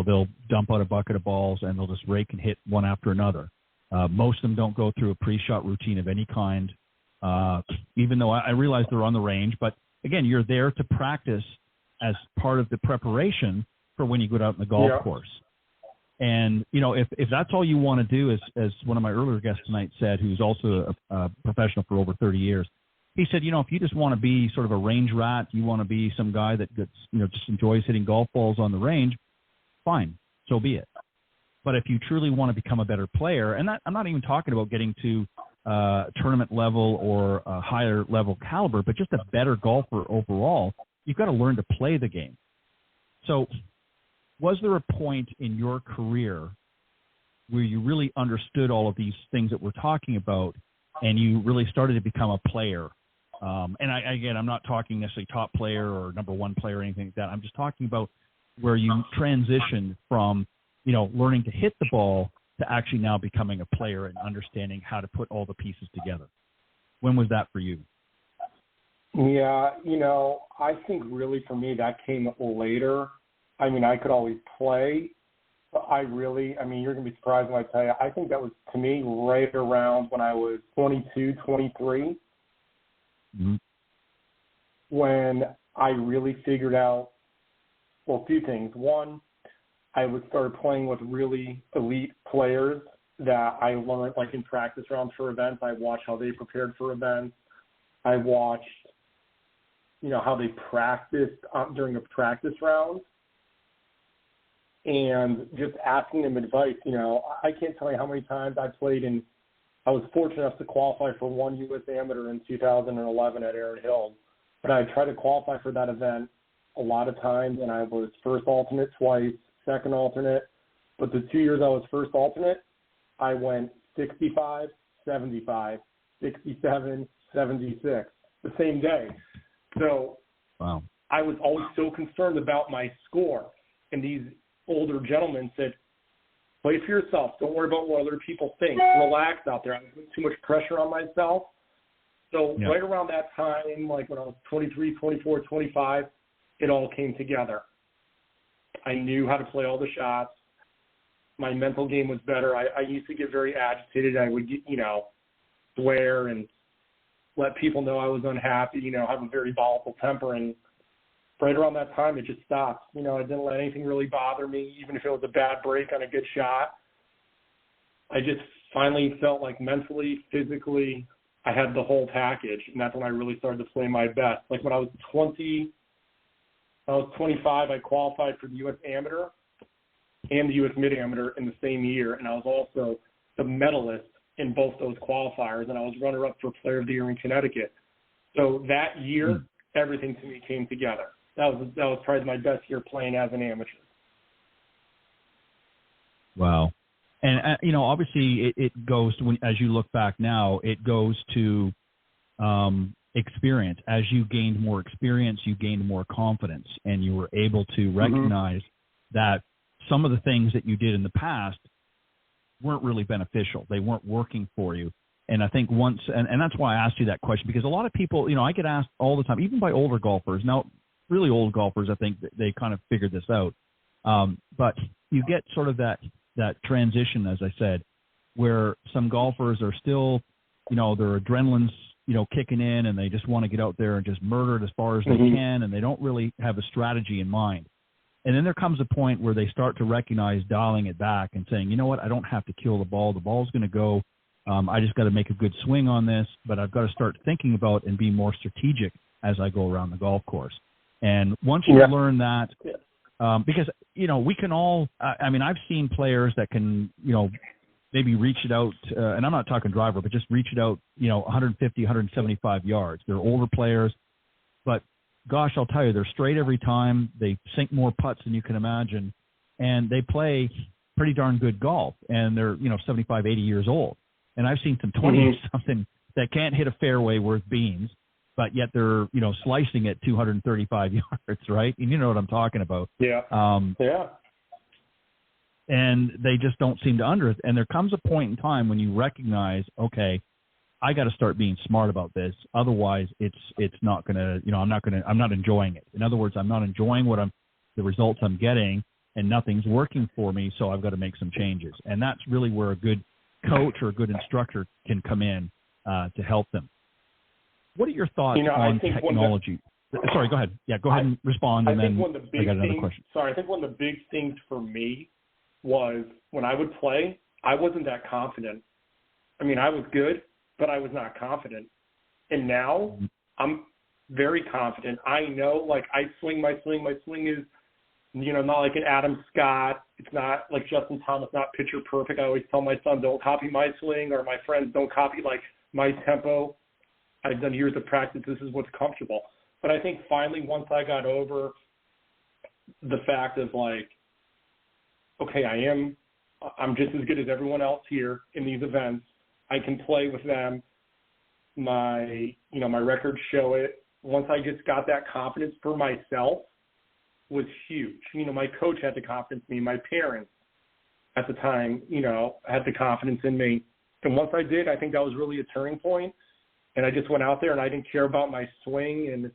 they'll dump out a bucket of balls and they'll just rake and hit one after another. Most of them don't go through a pre-shot routine of any kind, even though I realize they're on the range. But, again, you're there to practice as part of the preparation for when you go out in the golf course. And, if that's all you want to do, as one of my earlier guests tonight said, who's also a professional for over 30 years, he said, if you just want to be sort of a range rat, you want to be some guy that gets, just enjoys hitting golf balls on the range, fine, so be it. But if you truly want to become a better player, and I'm not even talking about getting to tournament level or a higher level caliber, but just a better golfer overall, you've got to learn to play the game. So was there a point in your career where you really understood all of these things that we're talking about and you really started to become a player? And I'm not talking necessarily top player or number one player or anything like that. I'm just talking about where you transitioned from, learning to hit the ball to actually now becoming a player and understanding how to put all the pieces together. When was that for you? Yeah, I think really for me that came later. I mean, I could always play, but you're going to be surprised when I tell you, I think that was, to me, right around when I was 22, 23, when I really figured out, a few things. One, I would start playing with really elite players that I learned, like in practice rounds for events. I watched how they prepared for events. I watched, how they practiced during a practice round. And just asking them advice, I can't tell you how many times I was fortunate enough to qualify for one U.S. Amateur in 2011 at Erin Hills. But I tried to qualify for that event a lot of times, and I was first alternate twice, second alternate. But the 2 years I was first alternate, I went 65, 75, 67, 76 the same day. So wow. I was always so concerned about my score. And these older gentlemen said, play for yourself. Don't worry about what other people think. Relax out there. I put too much pressure on myself. So right around that time, like when I was 23, 24, 25, it all came together. I knew how to play all the shots. My mental game was better. I used to get very agitated. I would, swear and let people know I was unhappy, have a very volatile temper. And right around that time, it just stopped. I didn't let anything really bother me, even if it was a bad break on a good shot. I just finally felt like mentally, physically, I had the whole package, and that's when I really started to play my best. Like when I was 25, I qualified for the U.S. Amateur and the U.S. Mid-Amateur in the same year, and I was also the medalist in both those qualifiers, and I was runner-up for Player of the Year in Connecticut. So that year, everything to me came together. That was probably my best year playing as an amateur. Wow. And, obviously it goes to, as you look back now, it goes to experience. As you gained more experience, you gained more confidence, and you were able to recognize that some of the things that you did in the past weren't really beneficial. They weren't working for you. And I think once, and that's why I asked you that question, because a lot of people, I get asked all the time, even by older golfers. Now, really old golfers, I think they kind of figured this out. But you get sort of that transition, as I said, where some golfers are still, their adrenaline's, kicking in, and they just want to get out there and just murder it as far as they can, and they don't really have a strategy in mind. And then there comes a point where they start to recognize dialing it back and saying, you know what, I don't have to kill the ball. The ball's going to go. I just got to make a good swing on this, but I've got to start thinking about and be more strategic as I go around the golf course. And once you learn that, because, we can all, I've seen players that can, maybe reach it out, and I'm not talking driver, but just reach it out, 150, 175 yards. They're older players, but gosh, I'll tell you, they're straight every time. They sink more putts than you can imagine, and they play pretty darn good golf, and they're, 75, 80 years old. And I've seen some 20-something that can't hit a fairway worth beans, but yet they're, slicing it 235 yards, right? And you know what I'm talking about. Yeah. And they just don't seem to under it. And there comes a point in time when you recognize, okay, I got to start being smart about this. Otherwise, it's not going to, I'm not enjoying it. In other words, I'm not enjoying the results I'm getting, and nothing's working for me. So I've got to make some changes. And that's really where a good coach or a good instructor can come in to help them. What are your thoughts on technology? Sorry, go ahead. Yeah, go ahead and respond, and then I got another question. Sorry, I think one of the big things for me was when I would play, I wasn't that confident. I was good, but I was not confident. And now I'm very confident. I know, I swing my swing. My swing is, not like an Adam Scott. It's not like Justin Thomas, not picture perfect. I always tell my son, don't copy my swing, or my friends, don't copy my tempo. I've done years of practice. This is what's comfortable. But I think finally, once I got over the fact of okay, I'm just as good as everyone else here in these events. I can play with them. My records show it. Once I just got that confidence for myself was huge. My coach had the confidence in me. My parents at the time, had the confidence in me. And once I did, I think that was really a turning point. And I just went out there and I didn't care about my swing. And,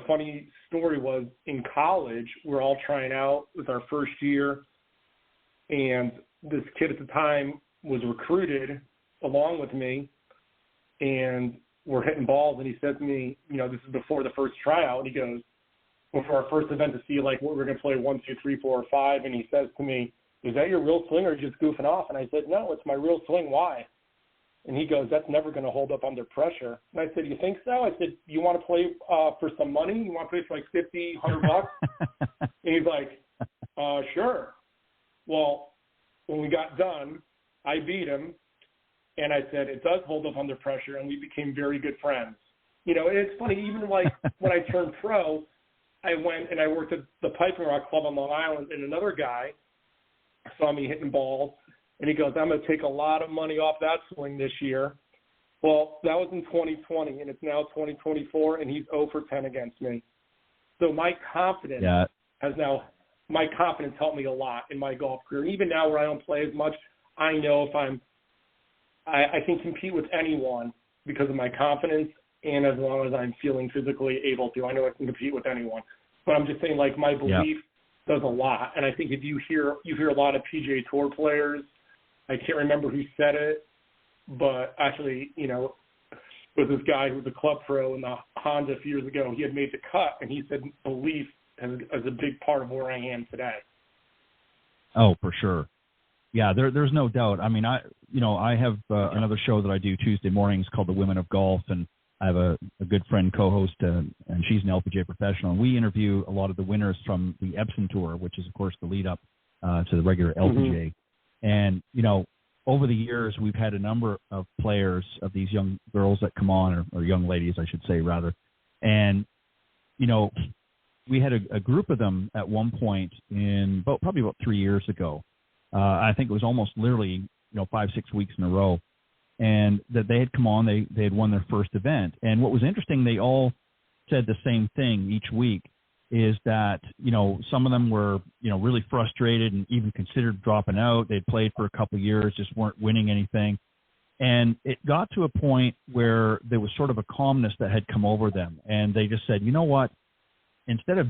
funny story was in college, we're all trying out with our first year. And this kid at the time was recruited along with me, and we're hitting balls. And he said to me, this is before the first tryout. And he goes, before our first event to see what we're going to play 1, 2, 3, 4, 5. And he says to me, is that your real swing or are you just goofing off? And I said, no, it's my real swing. Why? And he goes, that's never going to hold up under pressure. And I said, you think so? I said, you want to play for some money? You want to play for $50, $100? And he's like, sure. Well, when we got done, I beat him, and I said, it does hold up under pressure, and we became very good friends. And it's funny, even when I turned pro, I went and I worked at the Piping Rock Club on Long Island, and another guy saw me hitting balls, and he goes, I'm going to take a lot of money off that swing this year. Well, that was in 2020, and it's now 2024, and he's 0 for 10 against me. So my confidence my confidence helped me a lot in my golf career. And even now where I don't play as much, I know if I can compete with anyone because of my confidence, and as long as I'm feeling physically able to, I know I can compete with anyone. But I'm just saying, my belief does a lot. And I think if you hear a lot of PGA Tour players, I can't remember who said it, but actually, with this guy who was a club pro in the Honda a few years ago, he had made the cut, and he said belief is a big part of where I am today. Oh, for sure. Yeah, there's no doubt. I have another show that I do Tuesday mornings called The Women of Golf, and I have a good friend co-host, and she's an LPGA professional. And we interview a lot of the winners from the Epson Tour, which is, of course, the lead up to the regular LPGA. And, over the years, we've had a number of players, of these young girls that come on, or young ladies, I should say, rather. And, we had a group of them at one point probably about 3 years ago. I think it was almost literally, 5-6 weeks in a row. And that they had come on, they had won their first event. And what was interesting, they all said the same thing each week, is that, some of them were, really frustrated and even considered dropping out. They'd played for a couple of years, just weren't winning anything. And it got to a point where there was sort of a calmness that had come over them. And they just said, you know what? Instead of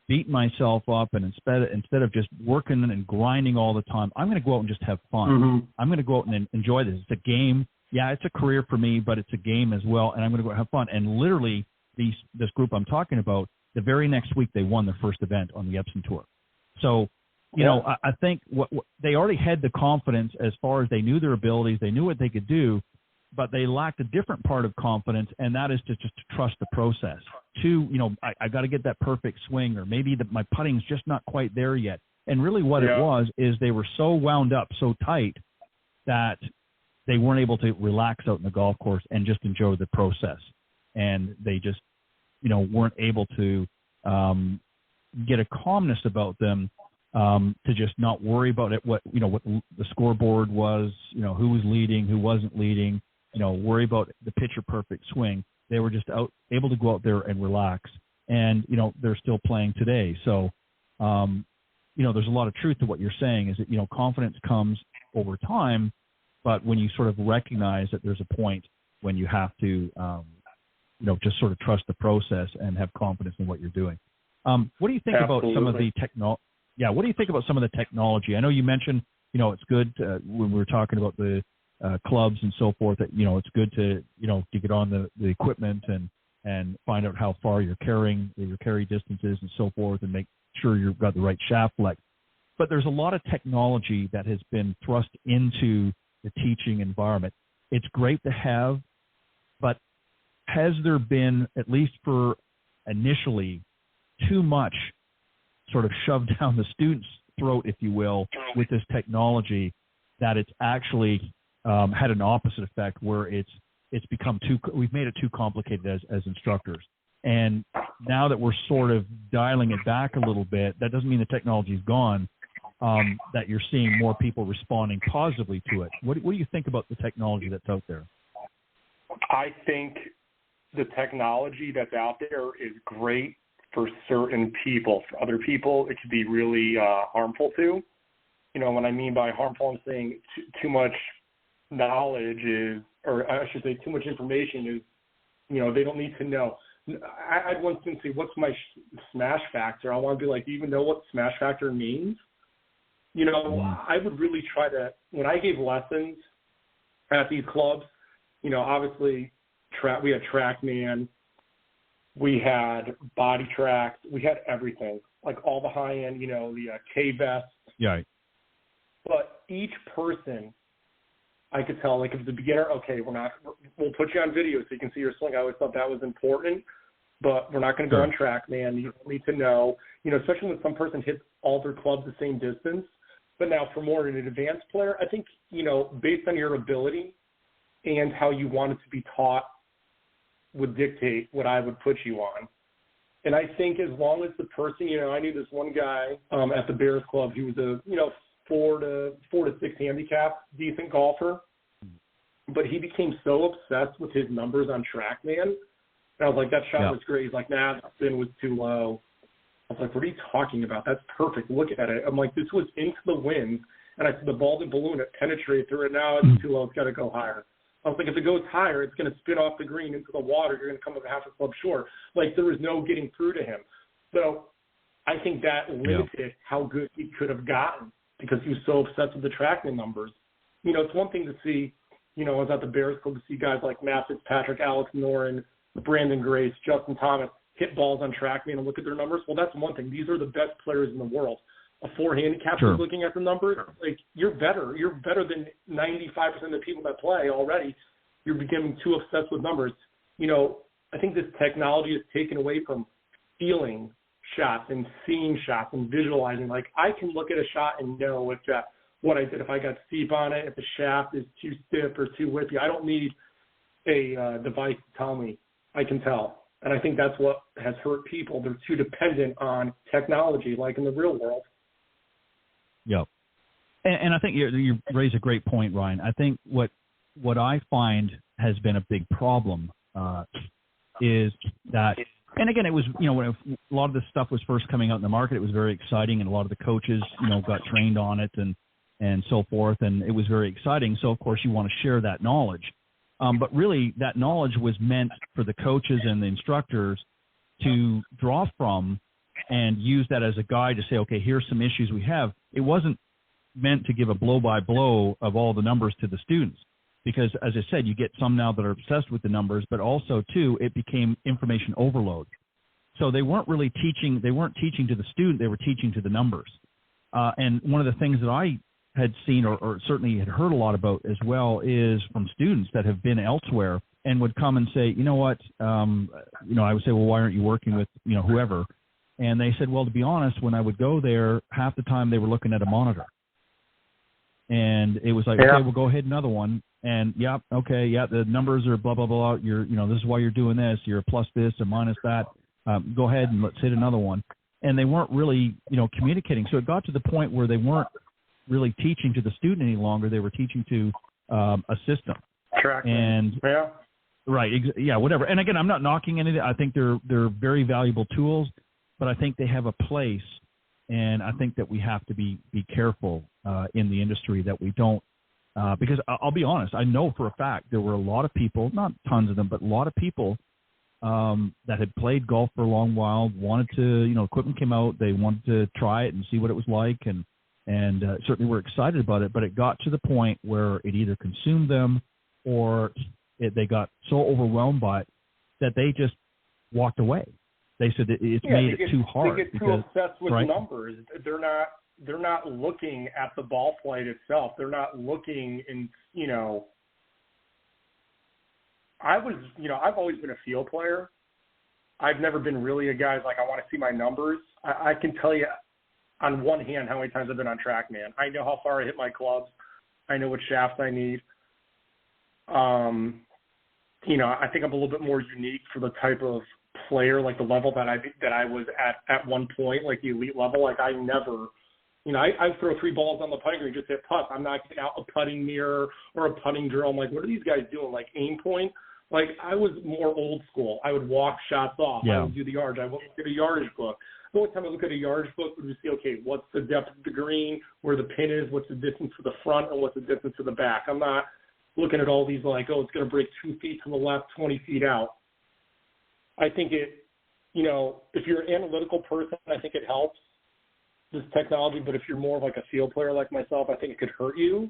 beating myself up and instead of just working and grinding all the time, I'm going to go out and just have fun. I'm going to go out and enjoy this. It's a game. Yeah, it's a career for me, but it's a game as well, and I'm going to go have fun. And literally, this group I'm talking about, the very next week they won their first event on the Epson Tour. So, you know, I think what they already had the confidence as far as they knew their abilities, they knew what they could do, but they lacked a different part of confidence, and that is to just trust the process. You know, I got to get that perfect swing, or maybe my putting's just not quite there yet. And really what it was is they were so wound up, so tight, that they weren't able to relax out in the golf course and just enjoy the process. And they just, you know, weren't able to get a calmness about them, to just not worry about it, what the scoreboard was, you know, who was leading, who wasn't leading, you know, worry about the picture perfect swing. They were just able to go out there and relax. And, you know, they're still playing today. So, you know, there's a lot of truth to what you're saying, is that, you know, confidence comes over time, but when you sort of recognize that there's a point when you have to, you know, just sort of trust the process and have confidence in what you're doing. What do you think about some of the technology? Yeah, what do you think about some of the technology? I know you mentioned, you know, it's good when we were talking about the clubs and so forth, that, you know, it's good to, you know, to get on the equipment and find out how far you're carrying, your carry distances and so forth, and make sure you've got the right shaft flex. But there's a lot of technology that has been thrust into the teaching environment. It's great to have, but has there been, at least for initially, too much sort of shoved down the student's throat, if you will, with this technology, that it's actually had an opposite effect, where it's become we've made it too complicated as instructors. And now that we're sort of dialing it back a little bit, that doesn't mean the technology's gone, that you're seeing more people responding positively to it. What do you think about the technology that's out there? I think the technology that's out there is great for certain people. For other people, it could be really harmful too. You know, what I mean by harmful, I'm saying too much knowledge is, or I should say too much information is, you know, they don't need to know. I'd want to say, what's my smash factor? I want to be like, do you even know what smash factor means? You know, I would really try to, when I gave lessons at these clubs, you know, obviously we had TrackMan, we had body tracks, we had everything, like all the high end, you know, the K-vests. Yeah. But each person, I could tell, like if it's a beginner, okay, we'll put you on video so you can see your swing. I always thought that was important, but we're not going to go on TrackMan. You don't need to know, you know, especially when some person hits all their clubs the same distance. But now for more an advanced player, I think, you know, based on your ability and how you want it to be taught would dictate what I would put you on. And I think as long as the person, you know, I knew this one guy at the Bears Club. He was a, you know, 4 to 6 handicap, decent golfer. But he became so obsessed with his numbers on TrackMan. And I was like, that shot was great. He's like, nah, the spin was too low. I was like, what are you talking about? That's perfect. Look at it. I'm like, this was into the wind. And I said, the ball didn't balloon. It penetrated through it. Now it's too low. It's got to go higher. I was like, if it goes higher, it's going to spin off the green into the water. You're going to come up half a club short. Like, there was no getting through to him. So I think that limited how good he could have gotten because he was so obsessed with the TrackMan numbers. You know, it's one thing to see, you know, I was at the Bears Club to see guys like Matt Fitzpatrick, Alex Noren, Brandon Grace, Justin Thomas hit balls on TrackMan and look at their numbers. Well, that's one thing. These are the best players in the world. A 4 handicap is looking at the numbers. Like, you're better. You're better than 95% of the people that play already. You're becoming too obsessed with numbers. You know, I think this technology is taken away from feeling shots and seeing shots and visualizing. Like, I can look at a shot and know if what I did, if I got steep on it, if the shaft is too stiff or too whippy. I don't need a device to tell me. I can tell. And I think that's what has hurt people. They're too dependent on technology, like in the real world. Yep. And I think you raise a great point, Ryan. I think what I find has been a big problem is that, and again, it was, you know, when a lot of this stuff was first coming out in the market, it was very exciting, and a lot of the coaches, you know, got trained on it and so forth, and it was very exciting. So, of course, you want to share that knowledge. But really, that knowledge was meant for the coaches and the instructors to draw from and use that as a guide to say, okay, here's some issues we have. It wasn't meant to give a blow-by-blow of all the numbers to the students because, as I said, you get some now that are obsessed with the numbers, but also, too, it became information overload. So they weren't really teaching. They weren't teaching to the student. They were teaching to the numbers. And one of the things that I had seen or certainly had heard a lot about as well is from students that have been elsewhere and would come and say, you know what, I would say, well, why aren't you working with, whoever? And they said, well, to be honest, when I would go there, half the time they were looking at a monitor. And it was like, okay, well, go ahead, another one. And the numbers are blah, blah, blah. You're, this is why you're doing this. You're a plus this and minus that. Go ahead and let's hit another one. And they weren't really, communicating. So it got to the point where they weren't really teaching to the student any longer. They were teaching to a system. And right, whatever. And again, I'm not knocking anything. I think they're very valuable tools, but I think they have a place. And I think that we have to be careful in the industry that we don't, because I'll be honest, I know for a fact there were a lot of people, not tons of them, but a lot of people that had played golf for a long while, wanted to, equipment came out, they wanted to try it and see what it was like, and certainly were excited about it, but it got to the point where it either consumed them or they got so overwhelmed by it that they just walked away. They said it's made it too hard. They get too obsessed with numbers. They're not looking at the ball flight itself. They're not looking in, I've always been a field player. I've never been really a guy like, I want to see my numbers. I can tell you on one hand how many times I've been on TrackMan. I know how far I hit my clubs. I know what shafts I need. I think I'm a little bit more unique for the type of player, like the level that I was at one point, like the elite level. Like I never, I throw 3 balls on the putting green, just hit putts. I'm not getting out a putting mirror or a putting drill. I'm like, what are these guys doing? Like aim point. Like I was more old school. I would walk shots off. Yeah. I would do the yardage. I would look at a yardage book. The only time I look at a yardage book would be see, okay, what's the depth of the green, where the pin is, what's the distance to the front, and what's the distance to the back. I'm not looking at all these like, oh, it's going to break 2 feet to the left, 20 feet out. I think it, if you're an analytical person, I think it helps, this technology. But if you're more of like a field player like myself, I think it could hurt you.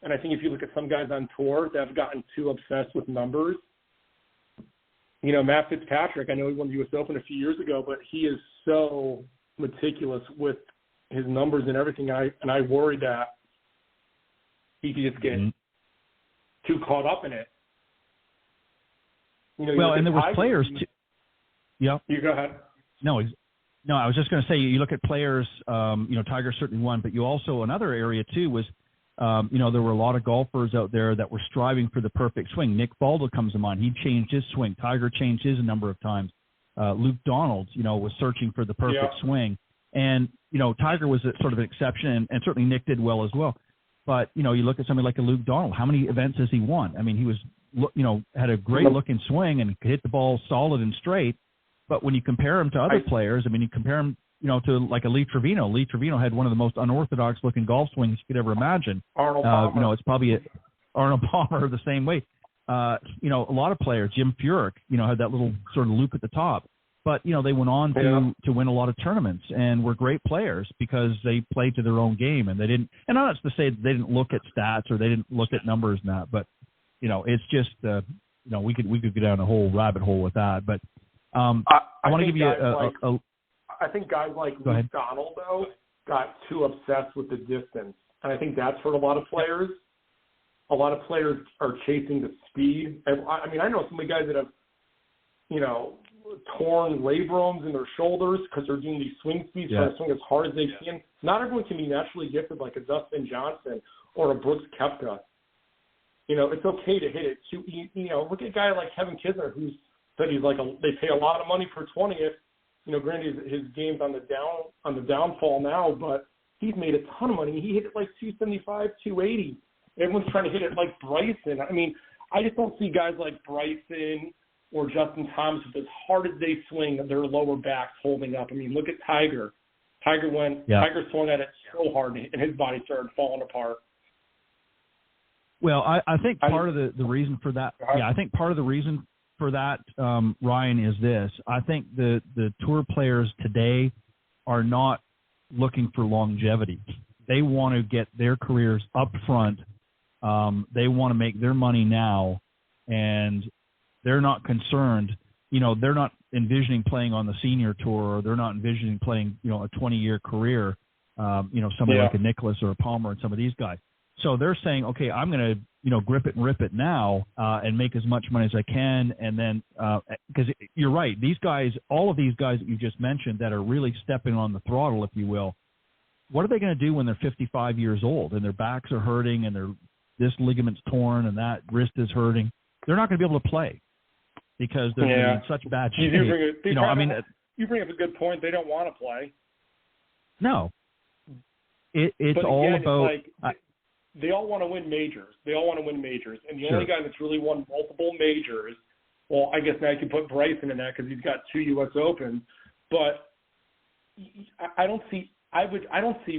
And I think if you look at some guys on tour that have gotten too obsessed with numbers, Matt Fitzpatrick, I know he won the U.S. Open a few years ago, but he is so meticulous with his numbers and everything. And I worry that he could just get too caught up in it. And there was players too. Yeah. You go ahead. No, I was just going to say, you look at players, Tiger certainly won, but you also, another area too was, there were a lot of golfers out there that were striving for the perfect swing. Nick Faldo comes to mind. He changed his swing. Tiger changed his a number of times. Luke Donald, was searching for the perfect swing. And, Tiger was sort of an exception, and certainly Nick did well as well. But, you look at somebody like a Luke Donald, how many events has he won? I mean, he was, had a great looking swing and could hit the ball solid and straight. But when you compare him to other players, I mean, you compare him, to like a Lee Trevino. Lee Trevino had one of the most unorthodox looking golf swings you could ever imagine. Arnold Palmer. It's probably Arnold Palmer the same way. A lot of players, Jim Furyk, had that little sort of loop at the top. But, they went on to win a lot of tournaments and were great players because they played to their own game, and they didn't, and not to say that they didn't look at stats or they didn't look at numbers and that, but, it's just, we could go down a whole rabbit hole with that. But I want to give you I think guys like Luke Donald, though, got too obsessed with the distance. And I think that's hurt a lot of players. A lot of players are chasing the speed. I mean, I know some of the guys that have, torn labrums in their shoulders because they're doing these swing speeds, trying to swing as hard as they can. Not everyone can be naturally gifted like a Dustin Johnson or a Brooks Koepka. It's okay to hit it. Look at a guy like Kevin Kisner who's said he's like they pay a lot of money for 20th. Granted his game's on the downfall now, but he's made a ton of money. He hit it like 275, 280. Everyone's trying to hit it like Bryson. I mean, I just don't see guys like Bryson or Justin Thomas with as hard as they swing, their lower backs holding up. I mean, look at Tiger. Tiger swung at it so hard and his body started falling apart. Well, I think part of the reason for that, I think part of the reason for that, Ryan, is this. I think the tour players today are not looking for longevity. They want to get their careers up front. They want to make their money now, and they're not concerned. They're not envisioning playing on the senior tour, or they're not envisioning playing, a 20-year career. someone like a Nicholas or a Palmer and some of these guys. So they're saying, okay, I'm going to, grip it and rip it now and make as much money as I can. And then, because you're right, these guys, all of these guys that you just mentioned that are really stepping on the throttle, if you will, what are they going to do when they're 55 years old and their backs are hurting and this ligament's torn and that wrist is hurting? They're not going to be able to play because they're going to be in such bad shape. You bring up a good point. They don't want to play. No. It's all about... they all want to win majors. And the only guy that's really won multiple majors, well, I guess now you can put Bryson in that because he's got 2 U.S. Opens. But I don't see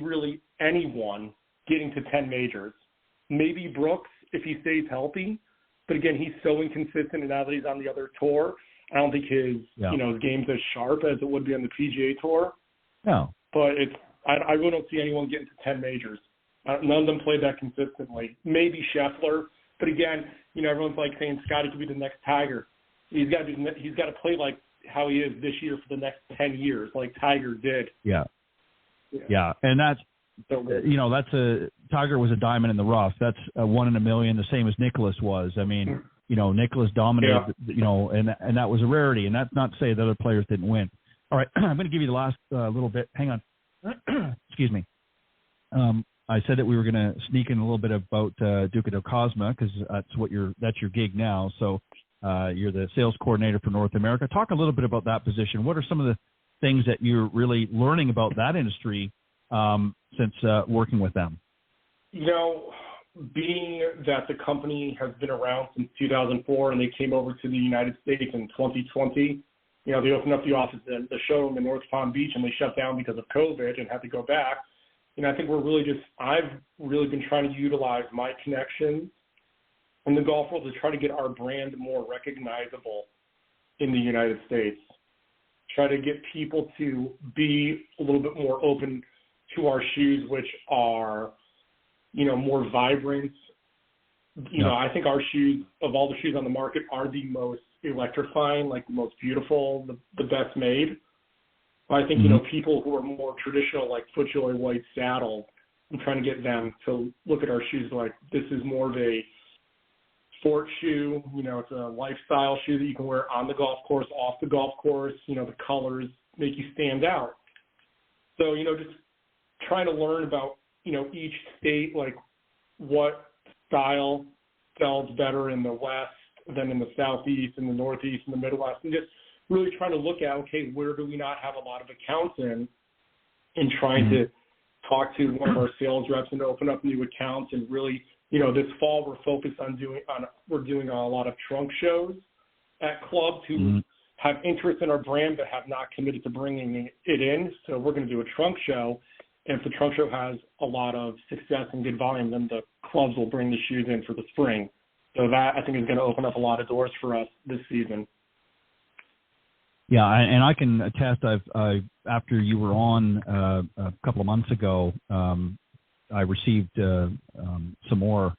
really anyone getting to 10 majors. Maybe Brooks if he stays healthy. But again, he's so inconsistent, and now that he's on the other tour, I don't think his game's as sharp as it would be on the PGA Tour. No. But I really don't see anyone getting to 10 majors. None of them play that consistently. Maybe Scheffler, but again, everyone's like saying Scotty could be the next Tiger. He's got to play like how he is this year for the next 10 years, like Tiger did. Yeah, and that's Tiger was a diamond in the rough. That's a 1 in a million, the same as Nicholas was. I mean, Nicholas dominated, and that was a rarity. And that's not to say that other players didn't win. All right, I'm going to give you the last little bit. Hang on. Excuse me. I said that we were going to sneak in a little bit about Duca del Cosma because that's your gig now. So you're the sales coordinator for North America. Talk a little bit about that position. What are some of the things that you're really learning about that industry since working with them? Being that the company has been around since 2004 and they came over to the United States in 2020, they opened up the office and the showroom in North Palm Beach and they shut down because of COVID and had to go back. I think I've really been trying to utilize my connections in the golf world to try to get our brand more recognizable in the United States. Try to get people to be a little bit more open to our shoes, which are, more vibrant. I think our shoes, of all the shoes on the market, are the most electrifying, like the most beautiful, the best made. I think, people who are more traditional, like FootJoy White Saddle, I'm trying to get them to look at our shoes like this is more of a sport shoe. It's a lifestyle shoe that you can wear on the golf course, off the golf course. The colors make you stand out. So, just trying to learn about, each state, like what style sells better in the West than in the Southeast and the Northeast and the Midwest, and just really trying to look at, okay, where do we not have a lot of accounts in, and trying to talk to one of our sales reps and open up new accounts. And really, this fall we're focused on we're doing a lot of trunk shows at clubs who have interest in our brand but have not committed to bringing it in. So we're going to do a trunk show. And if the trunk show has a lot of success and good volume, then the clubs will bring the shoes in for the spring. So that, I think, is going to open up a lot of doors for us this season. Yeah, and I can attest. After you were on a couple of months ago, I received some more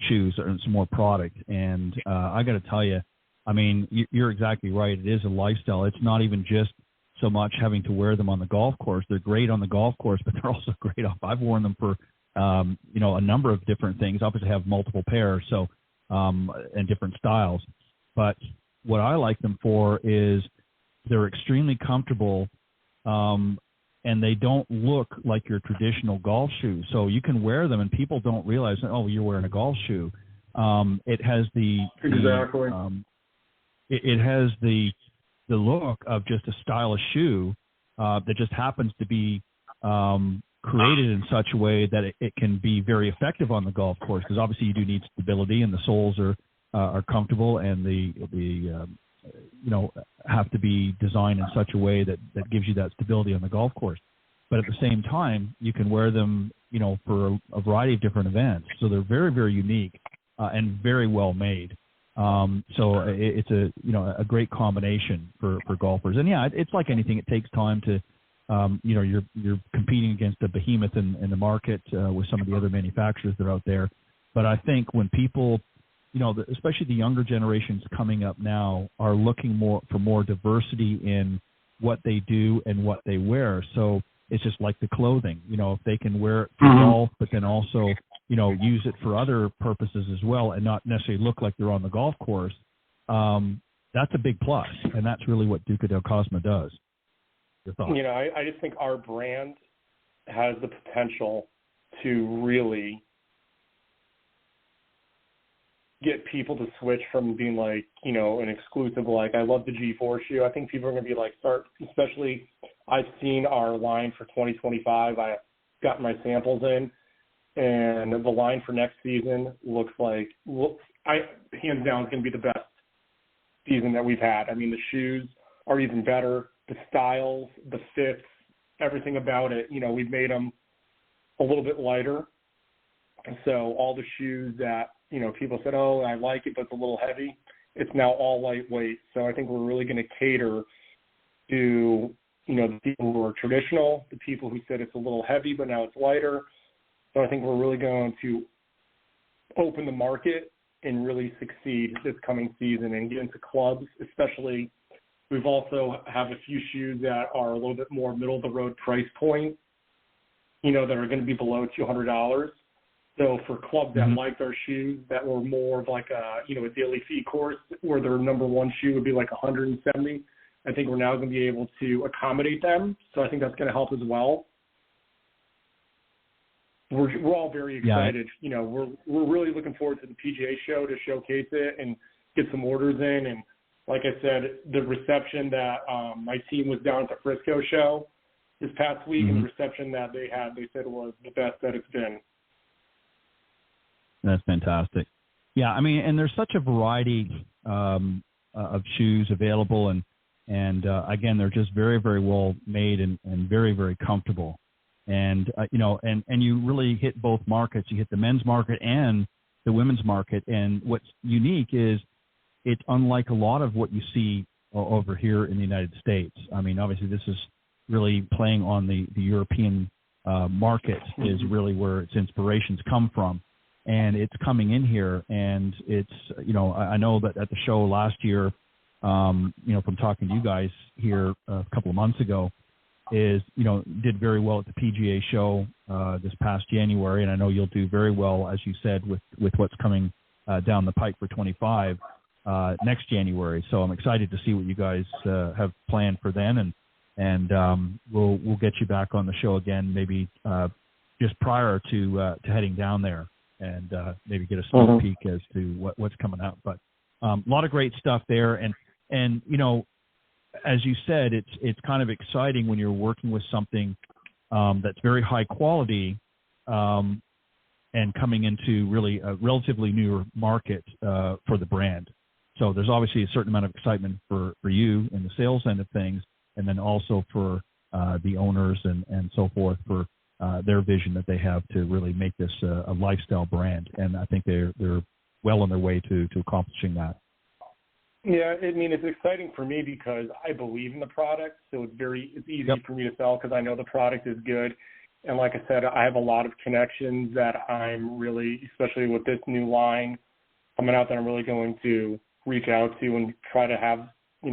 shoes and some more product, and I got to tell you, I mean, you're exactly right. It is a lifestyle. It's not even just so much having to wear them on the golf course. They're great on the golf course, but they're also great off. I've worn them for a number of different things. Obviously, I have multiple pairs, so and different styles, but what I like them for is they're extremely comfortable, and they don't look like your traditional golf shoes. So you can wear them, and people don't realize, oh, you're wearing a golf shoe. It has it has the look of just a stylish shoe that just happens to be created in such a way that it can be very effective on the golf course, because obviously you do need stability, and the soles are comfortable, and the have to be designed in such a way that gives you that stability on the golf course. But at the same time, you can wear them, for a variety of different events. So they're very, very unique and very well made. So it's a great combination for golfers. And yeah, it's like anything. It takes time to, you're competing against a behemoth in the market with some of the other manufacturers that are out there. But I think when people, especially the younger generations coming up now, are looking for more diversity in what they do and what they wear. So it's just like the clothing. If they can wear it for golf, but then also, use it for other purposes as well and not necessarily look like they're on the golf course, that's a big plus. And that's really what Duca del Cosma does. Your thoughts? I just think our brand has the potential to really get people to switch from being like, an exclusive, like, I love the G4 shoe. I think people are going to be like, especially I've seen our line for 2025. I got my samples in, and the line for next season looks like, hands down, is going to be the best season that we've had. I mean, the shoes are even better. The styles, the fits, everything about it, we've made them a little bit lighter. And so all the shoes that, people said, oh, I like it, but it's a little heavy, it's now all lightweight. So I think we're really going to cater to, the people who are traditional, the people who said it's a little heavy, but now it's lighter. So I think we're really going to open the market and really succeed this coming season and get into clubs, especially. We've also have a few shoes that are a little bit more middle of the road price point, that are going to be below $200. So for clubs that liked our shoes that were more of like a daily fee course where their number one shoe would be like $170, I think we're now going to be able to accommodate them. So I think that's going to help as well. We're all very excited. Yeah. We're really looking forward to the PGA show to showcase it and get some orders in. And like I said, the reception that my team was down at the Frisco show this past week, and the reception that they had, they said was the best that it's been. That's fantastic. Yeah, I mean, and there's such a variety of shoes available, and again, they're just very, very well made and very, very comfortable. And and you really hit both markets. You hit the men's market and the women's market. And what's unique is it's unlike a lot of what you see over here in the United States. I mean, obviously, this is really playing on the European market is really where its inspirations come from. And it's coming in here, and it's, I know that at the show last year, from talking to you guys here a couple of months ago, is, did very well at the PGA show this past January, and I know you'll do very well, as you said, with what's coming down the pike for 25 next January. So I'm excited to see what you guys have planned for then, and we'll get you back on the show again, maybe just prior to heading down there. And maybe get a sneak peek as to what's coming out. But a lot of great stuff there. And as you said, it's kind of exciting when you're working with something that's very high quality and coming into really a relatively newer market for the brand. So there's obviously a certain amount of excitement for you in the sales end of things, and then also for the owners and so forth for their vision that they have to really make this a lifestyle brand. And I think they're well on their way to accomplishing that. Yeah, I mean, it's exciting for me because I believe in the product, so it's easy for me to sell because I know the product is good. And like I said, I have a lot of connections that I'm really, especially with this new line coming out, that I'm really going to reach out to and try to have,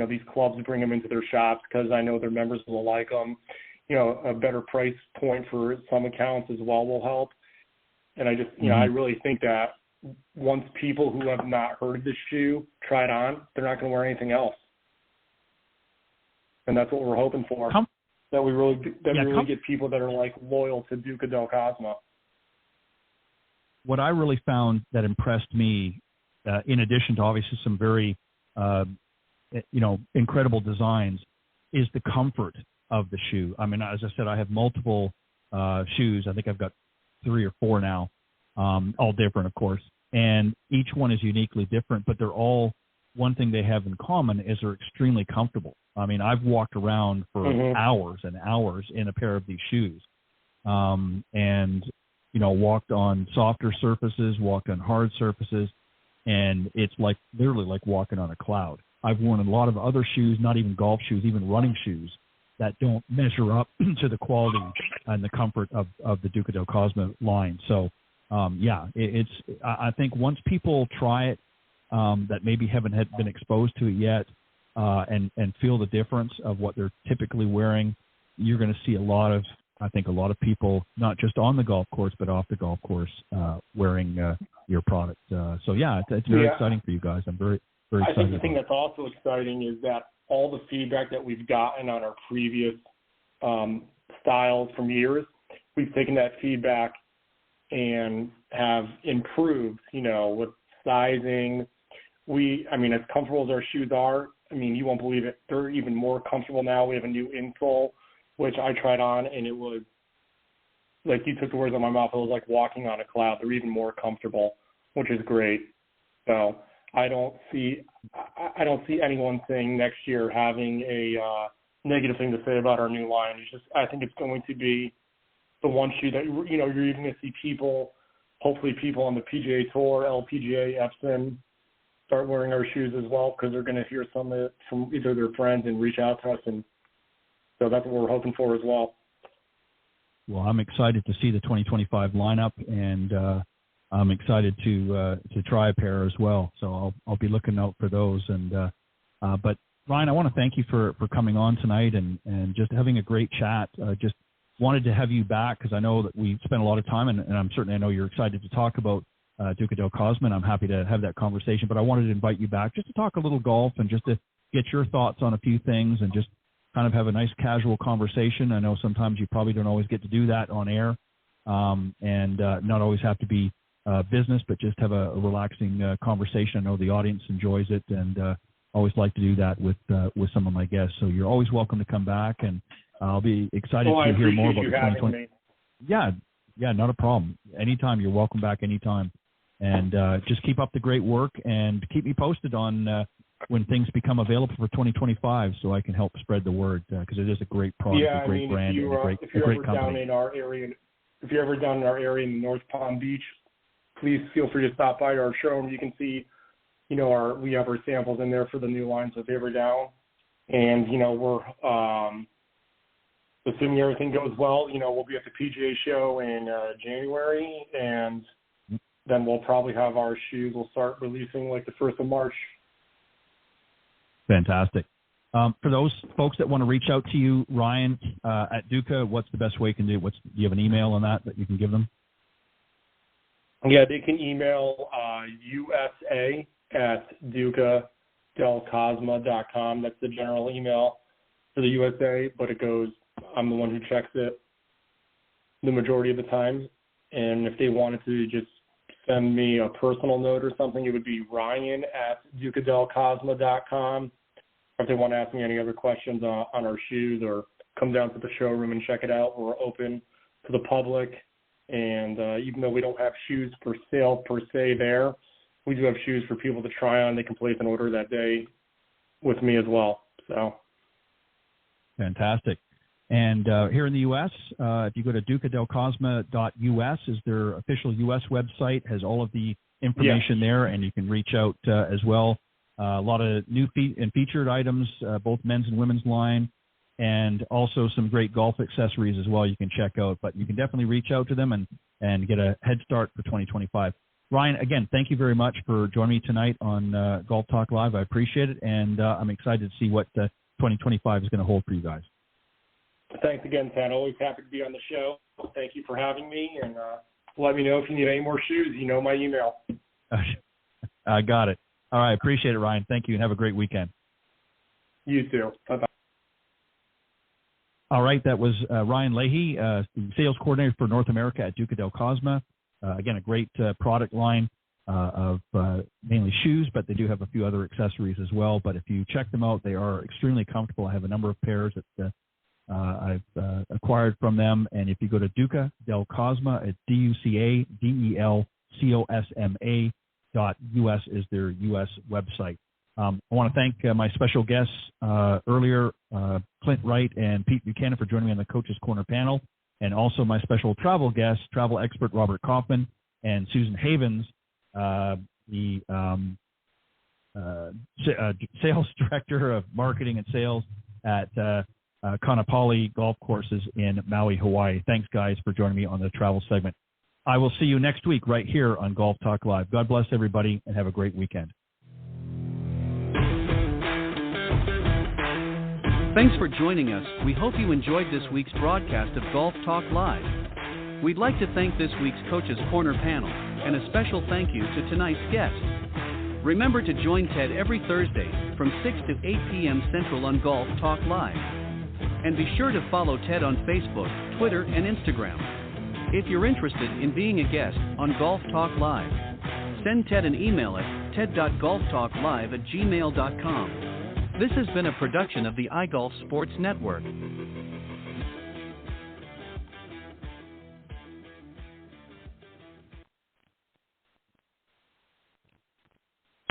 these clubs bring them into their shops because I know their members will like them. A better price point for some accounts as well will help. And I just, I really think that once people who have not heard of this shoe try it on, they're not going to wear anything else. And that's what we're hoping for. That we really get people that are like loyal to Duca del Cosma. What I really found that impressed me, in addition to obviously some very, incredible designs, is the comfort of the shoe. I mean, as I said, I have multiple shoes. I think I've got 3 or 4 now, all different, of course. And each one is uniquely different, but they're all, one thing they have in common is they're extremely comfortable. I mean, I've walked around for hours and hours in a pair of these shoes, and, walked on softer surfaces, walked on hard surfaces, and it's like literally like walking on a cloud. I've worn a lot of other shoes, not even golf shoes, even running shoes, that don't measure up to the quality and the comfort of the Duca del Cosma line. So, I think once people try it, that maybe haven't been exposed to it yet, and feel the difference of what they're typically wearing, you're going to see a lot of I think a lot of people, not just on the golf course, but off the golf course, wearing your product. So yeah, it's very exciting for you guys. I'm very, very excited. I think the thing that's also exciting is that all the feedback that we've gotten on our previous styles from years, we've taken that feedback and have improved, with sizing. As comfortable as our shoes are, you won't believe it, they're even more comfortable now. We have a new insole, which I tried on, and it was like, you took the words out of my mouth. It was like walking on a cloud. They're even more comfortable, which is great. So I don't see anyone saying next year having a negative thing to say about our new line. I think it's going to be the one shoe that you're even going to see hopefully people on the PGA Tour, LPGA, Epson, start wearing our shoes as well, because they're going to hear some of it from either their friends and reach out to us, and so that's what we're hoping for as well. Well, I'm excited to see the 2025 lineup, and I'm excited to try a pair as well. So I'll be looking out for those. And but Ryan, I want to thank you for coming on tonight and just having a great chat. Just wanted to have you back because I know that we spent a lot of time, and I know you're excited to talk about Duca del Cosma, and I'm happy to have that conversation. But I wanted to invite you back just to talk a little golf and just to get your thoughts on a few things and just kind of have a nice casual conversation. I know sometimes you probably don't always get to do that on air, and not always have to be business, but just have a relaxing conversation. I know the audience enjoys it, and always like to do that with some of my guests. So you're always welcome to come back, and I'll be excited to hear more about the 2020. Yeah, not a problem. Anytime, you're welcome back anytime. And just keep up the great work, and keep me posted on when things become available for 2025, so I can help spread the word, because it is a great product, a great brand, and a great company. If you're ever down in our area in North Palm Beach, please feel free to stop by our showroom. You can see, we have our samples in there for the new lines if you're ever down. And, we're assuming everything goes well, we'll be at the PGA show in January, and then we'll probably have our shoes. We'll start releasing like the 1st of March. Fantastic. For those folks that want to reach out to you, Ryan, at Duca, what's the best way you can do? Do you have an email on that you can give them? Yeah, they can email usa@ducadelcosma.com. That's the general email for the USA, but I'm the one who checks it the majority of the time. And if they wanted to just send me a personal note or something, it would be ryan@ducadelcosma.com. Or if they want to ask me any other questions on our shoes or come down to the showroom and check it out, we're open to the public. And even though we don't have shoes for sale per se there, we do have shoes for people to try on. They can place an order that day with me as well. So fantastic. And here in the U.S., if you go to ducadelcosma.us, is their official U.S. website, has all of the information there, and you can reach out as well. A lot of new and featured items, both men's and women's line, and also some great golf accessories as well you can check out. But you can definitely reach out to them and get a head start for 2025. Ryan, again, thank you very much for joining me tonight on Golf Talk Live. I appreciate it, and I'm excited to see what 2025 is going to hold for you guys. Thanks again, Pat. Always happy to be on the show. Thank you for having me, and let me know if you need any more shoes. You know my email. I got it. All right. Appreciate it, Ryan. Thank you, and have a great weekend. You too. Bye-bye. All right. That was Ryan Leahey, sales coordinator for North America at Duca del Cosma. Again, a great product line of mainly shoes, but they do have a few other accessories as well. But if you check them out, they are extremely comfortable. I have a number of pairs that I've acquired from them. And if you go to Duca del Cosma, it's DucaDelCosma.us is their U.S. website. I want to thank my special guests earlier, Clint Wright and Pete Buchanan, for joining me on the Coach's Corner panel, and also my special travel guest, travel expert Robert Kaufman, and Susan Havens, the sales director of marketing and sales at Kaanapali Golf Courses in Maui, Hawaii. Thanks, guys, for joining me on the travel segment. I will see you next week right here on Golf Talk Live. God bless everybody, and have a great weekend. Thanks for joining us. We hope you enjoyed this week's broadcast of Golf Talk Live. We'd like to thank this week's Coach's Corner panel, and a special thank you to tonight's guest. Remember to join Ted every Thursday from 6 to 8 p.m. Central on Golf Talk Live. And be sure to follow Ted on Facebook, Twitter, and Instagram. If you're interested in being a guest on Golf Talk Live, send Ted an email at ted.golftalklive@gmail.com. This has been a production of the iGolf Sports Network.